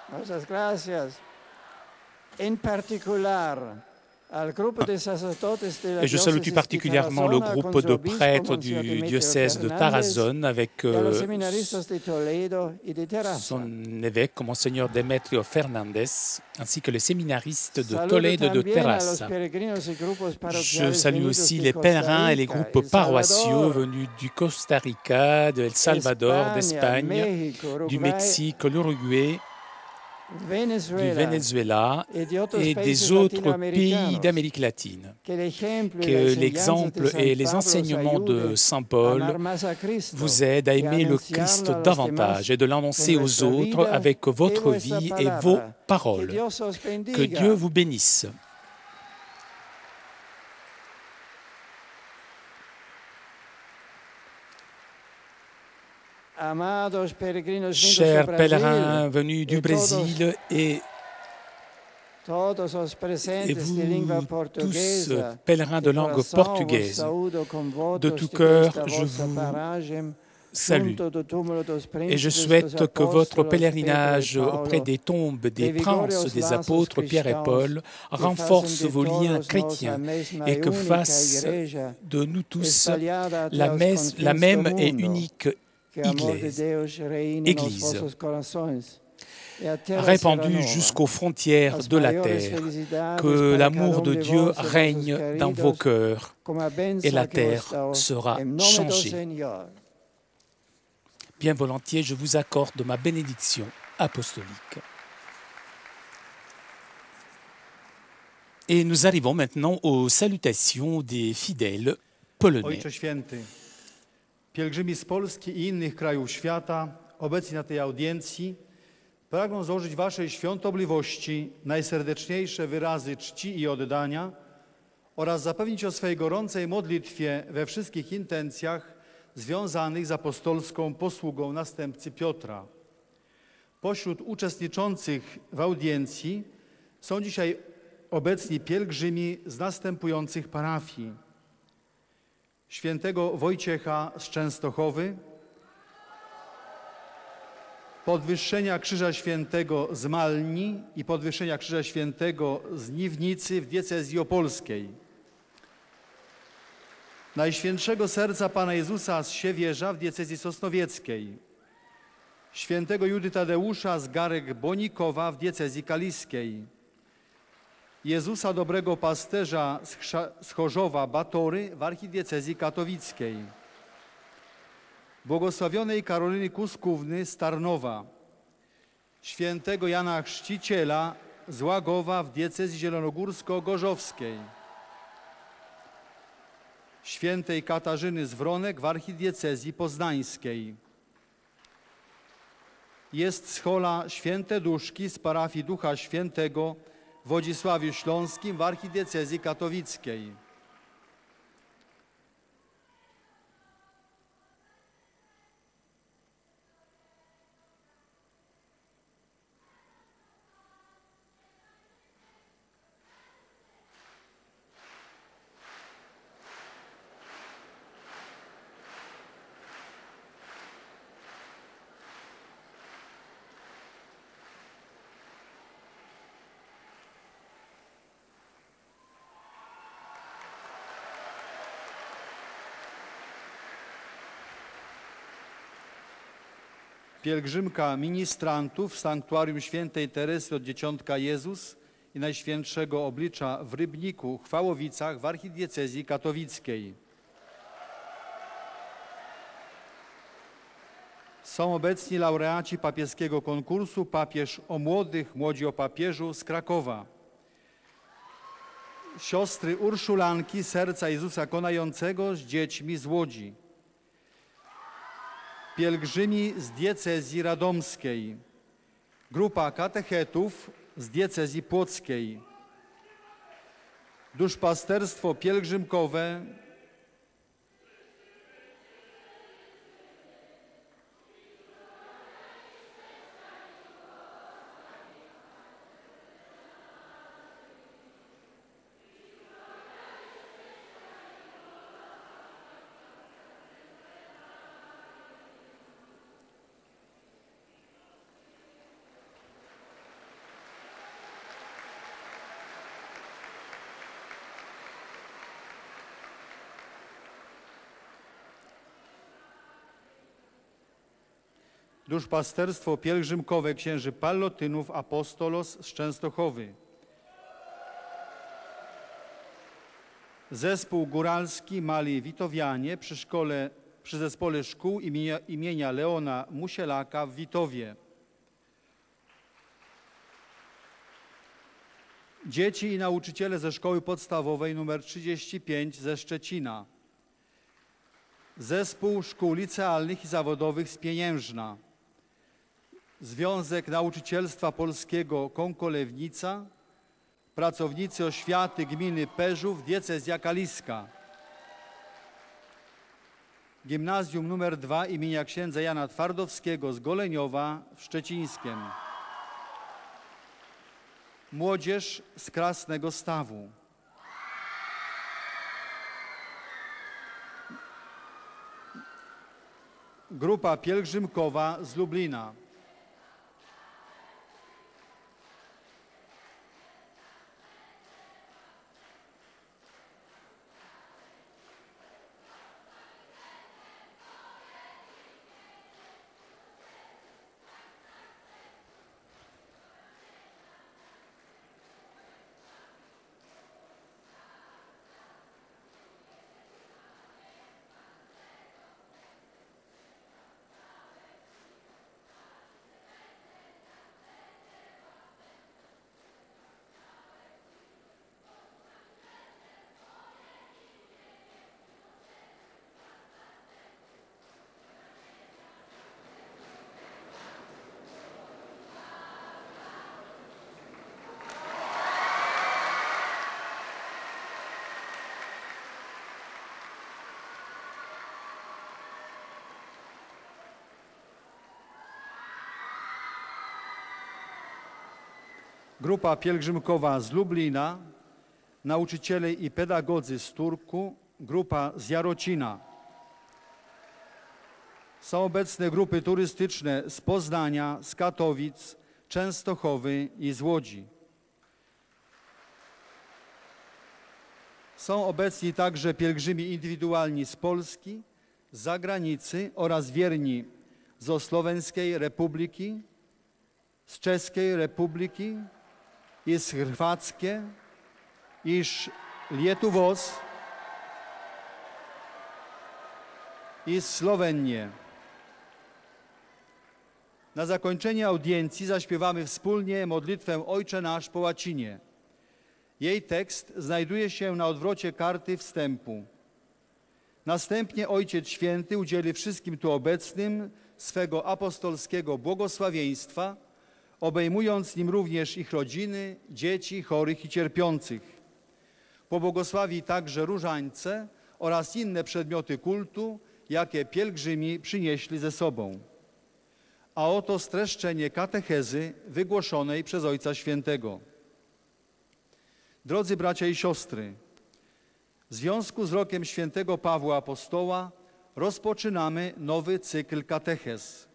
Muchas gracias. En particular, al grupo de sacerdotes de la Et je salue tout diócesis de particulièrement le Tarazona, groupe con su de obispo, prêtres Monsieur du Demetrio diocèse de Fernández, Tarazone avec y a los seminaristas de Toledo y de Terrassa. son évêque, Monseigneur Demetrio Fernández, ainsi que les séminaristes de Saludo Toledo et de también a los Terrassa. peregrinos y grupos Je parroquiales salue venidos aussi de les Costa pèlerins et les Rica, groupes El paroissiaux Salvador, venus du Costa Rica, de El Salvador, España, d'Espagne, México, du Uruguay, Mexique, l'Uruguay, du Venezuela et des autres pays d'Amérique latine. Que l'exemple et les enseignements de Saint Paul vous aident à aimer le Christ davantage et de l'annoncer aux autres avec votre vie et vos paroles. Que Dieu vous bénisse. Chers pèlerins venus du Brésil et vous tous, pèlerins de langue portugaise, de tout cœur, je vous salue. Et je souhaite que votre pèlerinage auprès des tombes des princes des apôtres Pierre et Paul renforce vos liens chrétiens et que fasse de nous tous la même et unique Église, répandue jusqu'aux frontières de la terre, que l'amour de Dieu règne dans vos cœurs et la terre sera changée. Bien volontiers, je vous accorde ma bénédiction apostolique. Et nous arrivons maintenant aux salutations des fidèles polonais. Pielgrzymi z Polski i innych krajów świata, obecni na tej audiencji, pragną złożyć Waszej świątobliwości najserdeczniejsze wyrazy czci i oddania oraz zapewnić o swej gorącej modlitwie we wszystkich intencjach związanych z apostolską posługą następcy Piotra. Pośród uczestniczących w audiencji są dzisiaj obecni pielgrzymi z następujących parafii: Świętego Wojciecha z Częstochowy, Podwyższenia Krzyża Świętego z Malni i Podwyższenia Krzyża Świętego z Niwnicy w diecezji opolskiej, Najświętszego Serca Pana Jezusa z Siewierza w diecezji sosnowieckiej, Świętego Judy Tadeusza z Garek Bonikowa w diecezji kaliskiej, Jezusa Dobrego Pasterza z Chorzowa Batory w archidiecezji katowickiej, Błogosławionej Karoliny Kuskówny z Tarnowa, Świętego Jana Chrzciciela z Łagowa w diecezji zielonogórsko-gorzowskiej, Świętej Katarzyny z Wronek w archidiecezji poznańskiej. Jest z Chola Święte Duszki z parafii Ducha Świętego w Wodzisławiu Śląskim w archidiecezji katowickiej. Pielgrzymka ministrantów w Sanktuarium Świętej Teresy od Dzieciątka Jezus i Najświętszego Oblicza w Rybniku, Chwałowicach w archidiecezji katowickiej. Są obecni laureaci papieskiego konkursu Papież o młodych, młodzi o papieżu z Krakowa. Siostry Urszulanki Serca Jezusa Konającego z dziećmi z Łodzi. Pielgrzymi z diecezji radomskiej, grupa katechetów z diecezji płockiej, duszpasterstwo pielgrzymkowe duszpasterstwo pielgrzymkowe księży Pallotynów Apostolos z Częstochowy. Zespół góralski Mali Witowianie przy zespole szkół imienia Leona Musielaka w Witowie. Dzieci i nauczyciele ze szkoły podstawowej nr 35 ze Szczecina. Zespół Szkół Licealnych i Zawodowych z Pieniężna. Związek Nauczycielstwa Polskiego Konkolewnica. Pracownicy oświaty gminy Perzów, diecezja kaliska. Gimnazjum nr 2 imienia księdza Jana Twardowskiego z Goleniowa w Szczecińskiem. Młodzież z Krasnego Stawu. Grupa pielgrzymkowa z Lublina. Grupa pielgrzymkowa z Lublina, nauczyciele i pedagodzy z Turku, grupa z Jarocina. Są obecne grupy turystyczne z Poznania, z Katowic, Częstochowy i z Łodzi. Są obecni także pielgrzymi indywidualni z Polski, z zagranicy oraz wierni z Słoweńskiej Republiki, z Czeskiej Republiki, i z Chorwackie, iż Lietuvos i z Słowenię. Na zakończenie audiencji zaśpiewamy wspólnie modlitwę Ojcze Nasz po łacinie. Jej tekst znajduje się na odwrocie karty wstępu. Następnie Ojciec Święty udzieli wszystkim tu obecnym swego apostolskiego błogosławieństwa, obejmując nim również ich rodziny, dzieci, chorych i cierpiących. Pobłogosławi także różańce oraz inne przedmioty kultu, jakie pielgrzymi przynieśli ze sobą. A oto streszczenie katechezy wygłoszonej przez Ojca Świętego. Drodzy bracia i siostry, w związku z rokiem świętego Pawła Apostoła rozpoczynamy nowy cykl katechez.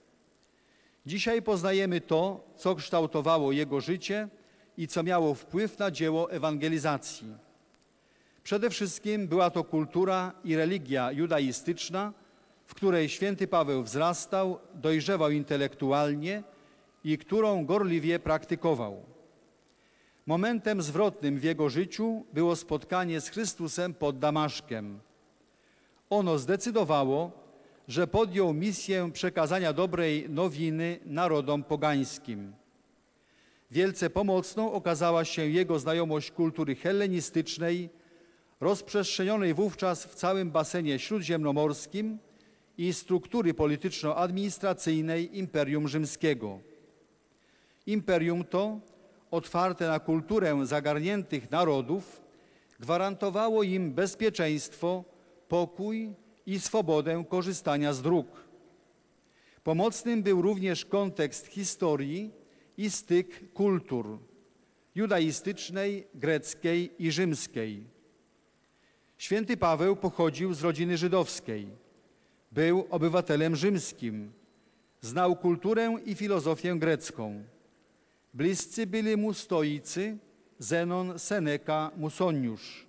Dzisiaj poznajemy to, co kształtowało jego życie i co miało wpływ na dzieło ewangelizacji. Przede wszystkim była to kultura i religia judaistyczna, w której święty Paweł wzrastał, dojrzewał intelektualnie i którą gorliwie praktykował. Momentem zwrotnym w jego życiu było spotkanie z Chrystusem pod Damaszkiem. Ono zdecydowało, że podjął misję przekazania dobrej nowiny narodom pogańskim. Wielce pomocną okazała się jego znajomość kultury hellenistycznej, rozprzestrzenionej wówczas w całym basenie śródziemnomorskim i struktury polityczno-administracyjnej Imperium Rzymskiego. Imperium to, otwarte na kulturę zagarniętych narodów, gwarantowało im bezpieczeństwo, pokój i swobodę korzystania z dróg. Pomocnym był również kontekst historii i styk kultur judaistycznej, greckiej i rzymskiej. Święty Paweł pochodził z rodziny żydowskiej. Był obywatelem rzymskim. Znał kulturę i filozofię grecką. Bliscy byli mu stoicy, Zenon, Seneca, Musoniusz.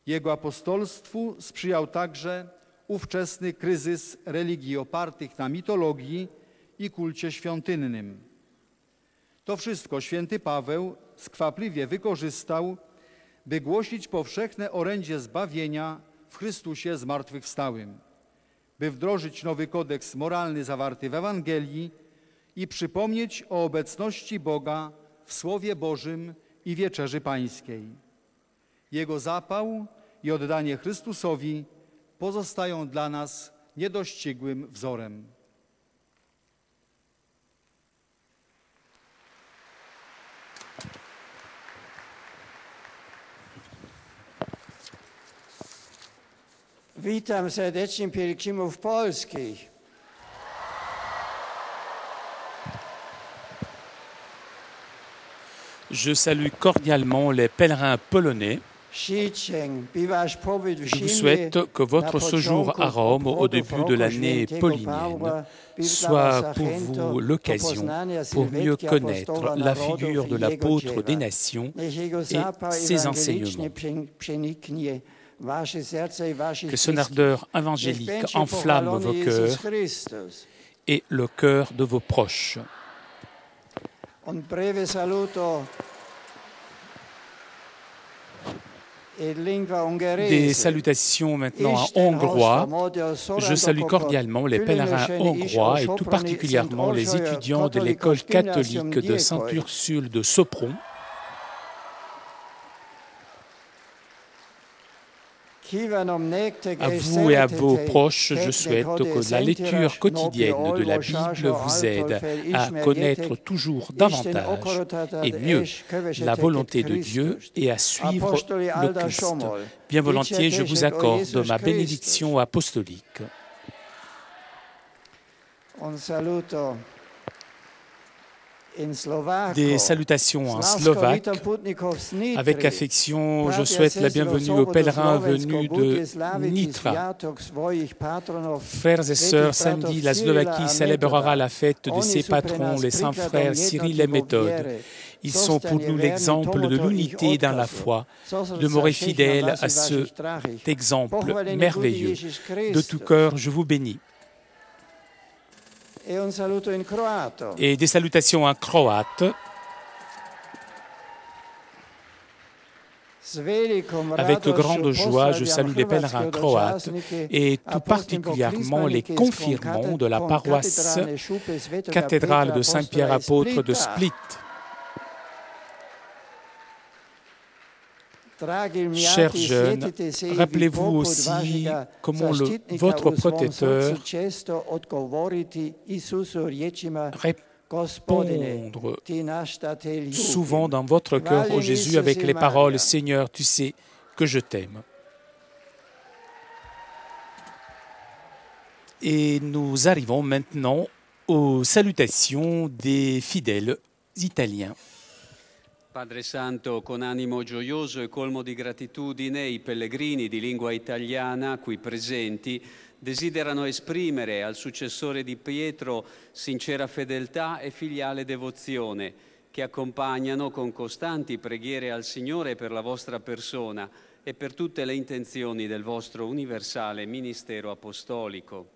Jego apostolstwu sprzyjał także ówczesny kryzys religii opartych na mitologii i kulcie świątynnym. To wszystko święty Paweł skwapliwie wykorzystał, by głosić powszechne orędzie zbawienia w Chrystusie zmartwychwstałym, by wdrożyć nowy kodeks moralny zawarty w Ewangelii i przypomnieć o obecności Boga w Słowie Bożym i Wieczerzy Pańskiej. Jego zapał i oddanie Chrystusowi pozostają dla nas niedościgłym wzorem. Witam serdecznie pielgrzymów polskich. Je salue cordialement les pèlerins polonais. Je vous souhaite que votre séjour à Rome au début de l'année paulinienne soit pour vous l'occasion pour mieux connaître la figure de l'apôtre des nations et ses enseignements. Que son ardeur évangélique enflamme vos cœurs et le cœur de vos proches. Des salutations maintenant en hongrois. Je salue cordialement les pèlerins hongrois et tout particulièrement les étudiants de l'école catholique de Sainte-Ursule de Sopron. À vous et à vos proches, je souhaite que la lecture quotidienne de la Bible vous aide à connaître toujours davantage et mieux la volonté de Dieu et à suivre le Christ. Bien volontiers, je vous accorde ma bénédiction apostolique. Des salutations en slovaque. Avec affection, je souhaite la bienvenue aux pèlerins venus de Nitra. Frères et sœurs, samedi, la Slovaquie célébrera la fête de ses patrons, les saints frères Cyril et Méthode. Ils sont pour nous l'exemple de l'unité dans la foi. Demeurez fidèles à cet exemple merveilleux. De tout cœur, je vous bénis. Et des salutations en croate. Avec grande joie, je salue les pèlerins croates et tout particulièrement les confirmants de la paroisse cathédrale de Saint-Pierre apôtre de Split. Chers jeunes, rappelez-vous aussi comment votre protecteur répondre souvent dans votre cœur au Jésus avec les paroles « Seigneur, tu sais que je t'aime ». Et nous arrivons maintenant aux salutations des fidèles italiens. Padre Santo, con animo gioioso e colmo di gratitudine, i pellegrini di lingua italiana qui presenti desiderano esprimere al successore di Pietro sincera fedeltà e filiale devozione, che accompagnano con costanti preghiere al Signore per la vostra persona e per tutte le intenzioni del vostro universale ministero apostolico.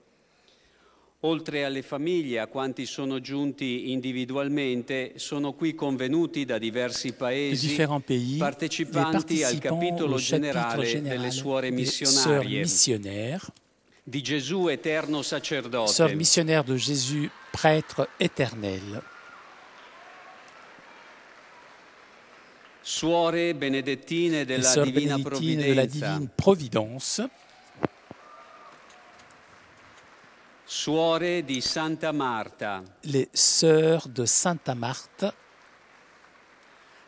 Oltre alle famiglie, a quanti sono giunti individualmente, sono qui convenuti da diversi paesi partecipanti al capitolo generale delle suore missionarie di Gesù eterno sacerdote. Sœurs missionnaires de Jésus, prêtre éternel. Suore benedettine della Divina Provvidenza. Suore di Santa Marta. Les sœurs de Santa Marthe.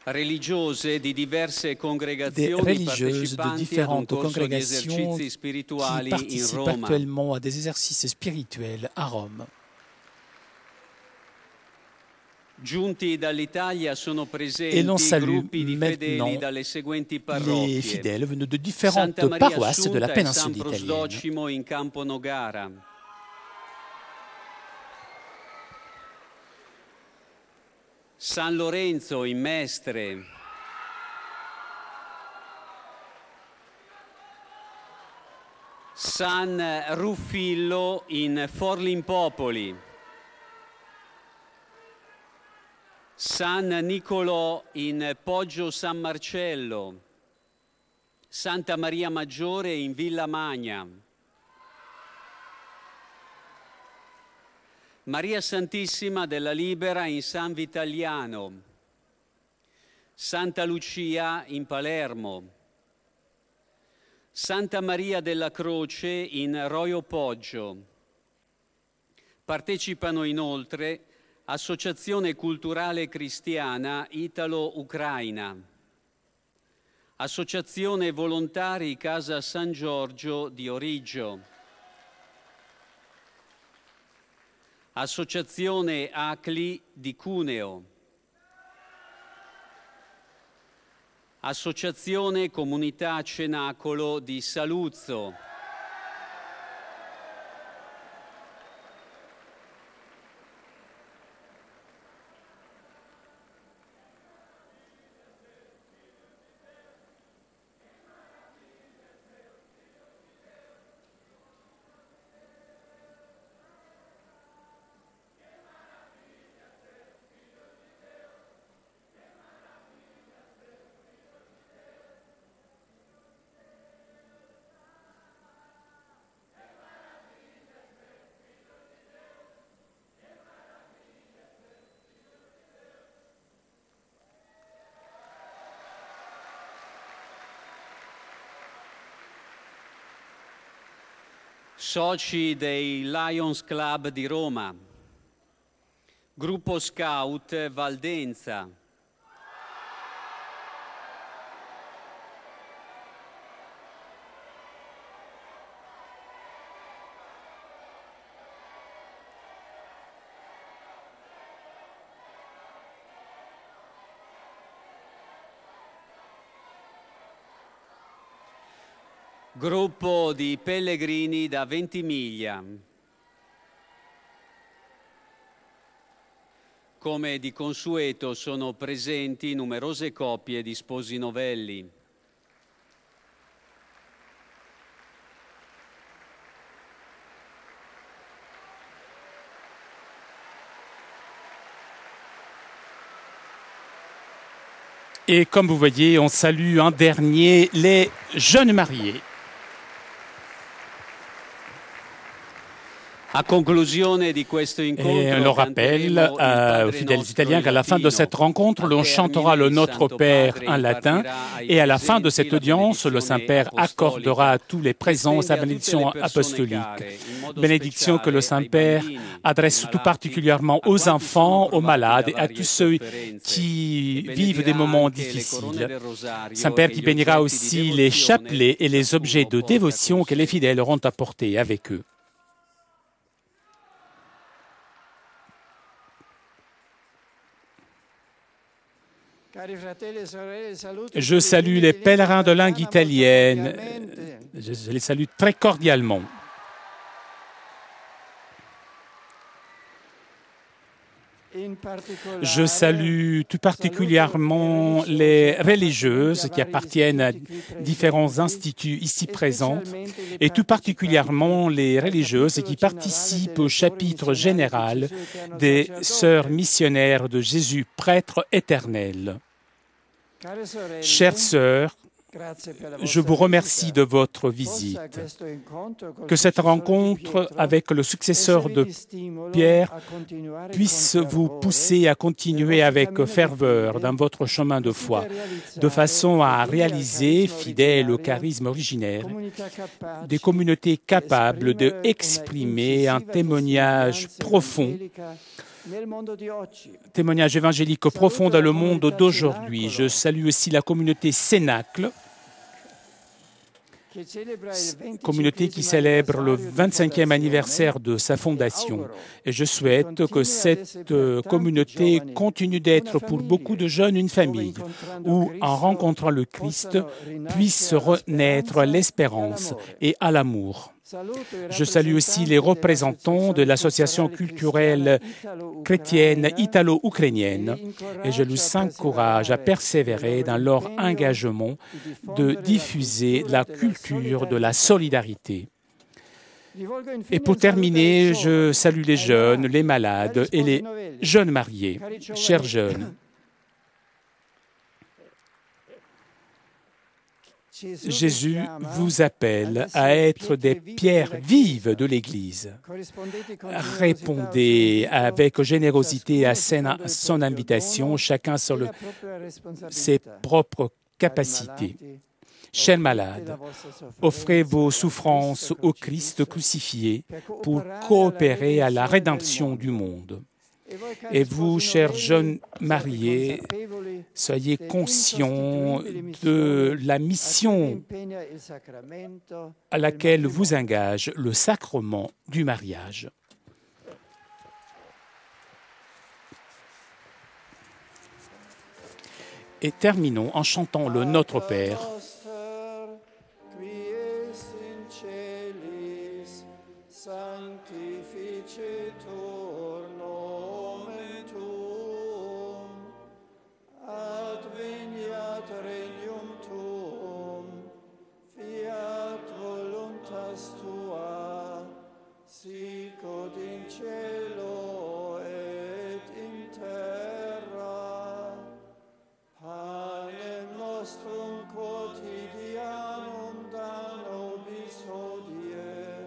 Religiose di diverse congregazioni partecipanti ad un corso di esercizi spirituali in Roma. Actuellement à des exercices spirituels à Rome. Giunti dall'Italia sono presenti gruppi di fedeli dalle seguenti parrocchie. Les fidèles venus de différentes paroisses de la péninsule italienne. San Prosdocimo in Campo Nogara. San Lorenzo in Mestre, San Ruffillo in Forlimpopoli, San Nicolò in Poggio San Marcello, Santa Maria Maggiore in Villa Magna, Maria Santissima della Libera in San Vitaliano, Santa Lucia in Palermo, Santa Maria della Croce in Roio Poggio. Partecipano inoltre Associazione Culturale Cristiana Italo-Ucraina, Associazione Volontari Casa San Giorgio di Origgio, Associazione ACLI di Cuneo, Associazione Comunità Cenacolo di Saluzzo, soci dei Lions Club di Roma, Gruppo Scout Valdenza, Gruppo di pellegrini da Ventimiglia. Come di consueto sono presenti numerose coppie di sposi novelli. Et comme vous voyez, on salue en dernier les jeunes mariés. A conclusione di questo incontro, et on le rappelle aux fidèles italiens qu'à la fin de cette rencontre, l'on chantera le Notre Père en latin et à la fin de cette audience, le Saint-Père accordera à tous les présents sa bénédiction apostolique. Bénédiction que le Saint-Père adresse tout particulièrement aux enfants, aux malades et à tous ceux qui vivent des moments difficiles. Saint-Père qui bénira aussi les chapelets et les objets de dévotion que les fidèles auront apportés avec eux. Je salue les pèlerins de langue italienne. Je les salue très cordialement. Je salue tout particulièrement les religieuses qui appartiennent à différents instituts ici présents et tout particulièrement les religieuses qui participent au chapitre général des Sœurs missionnaires de Jésus, prêtre éternel. Chères sœurs, je vous remercie de votre visite. Que cette rencontre avec le successeur de Pierre puisse vous pousser à continuer avec ferveur dans votre chemin de foi, de façon à réaliser, fidèles au charisme originaire, des communautés capables d'exprimer un témoignage profond, témoignage évangélique profond dans le monde d'aujourd'hui. Je salue aussi la communauté Cénacle, communauté qui célèbre le 25e anniversaire de sa fondation. Et je souhaite que cette communauté continue d'être pour beaucoup de jeunes une famille, où, en rencontrant le Christ, puisse renaître à l'espérance et à l'amour. Je salue aussi les représentants de l'association culturelle chrétienne italo-ukrainienne et je les encourage à persévérer dans leur engagement de diffuser la culture de la solidarité. Et pour terminer, je salue les jeunes, les malades et les jeunes mariés. Chers jeunes, Jésus vous appelle à être des pierres vives de l'Église. Répondez avec générosité à son invitation, chacun sur ses propres capacités. Chers malades, offrez vos souffrances au Christ crucifié pour coopérer à la rédemption du monde. Et vous, chers jeunes mariés, soyez conscients de la mission à laquelle vous engage le sacrement du mariage. Et terminons en chantant le Notre Père. Sicut in cielo et in terra, panem nostrum quotidianum da nobis hodie,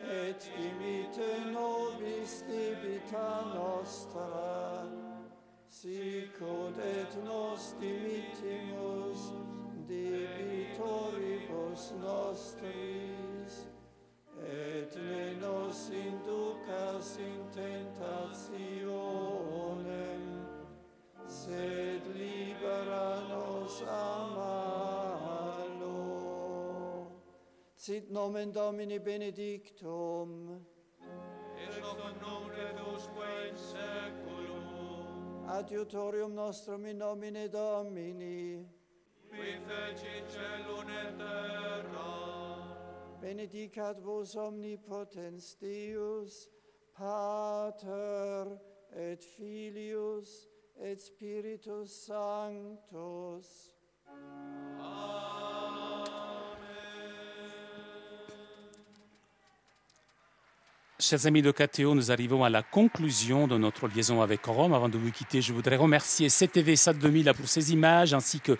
et dimitte nobis debita nostra, sicut et nos dimittimus debitoribus nostris, et ne nos inducas in tentationem, sed libera nos a malo. Sit nomen Domini benedictum, et hoc nunc et usque in saeculum. Adiutorium nostrum in nomine Domini, qui fecit celum et terra. Benedicat vos omnipotens Deus, Pater et Filius et Spiritus Sanctus. Chers amis de KTO, nous arrivons à la conclusion de notre liaison avec Rome. Avant de vous quitter, je voudrais remercier CTV Sat 2000 pour ces images, ainsi que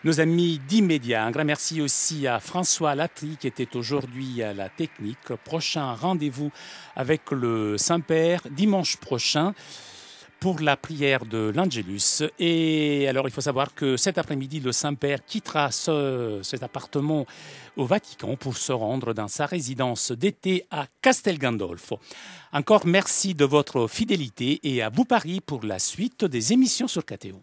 nos amis d'Immédiat. Un grand merci aussi à François Latry, qui était aujourd'hui à la technique. Prochain rendez-vous avec le Saint-Père, dimanche prochain, pour la prière de l'Angelus. Et alors, il faut savoir que cet après-midi, le Saint-Père quittera cet appartement au Vatican pour se rendre dans sa résidence d'été à Castel Gandolfo. Encore merci de votre fidélité et à vous Paris pour la suite des émissions sur KTO.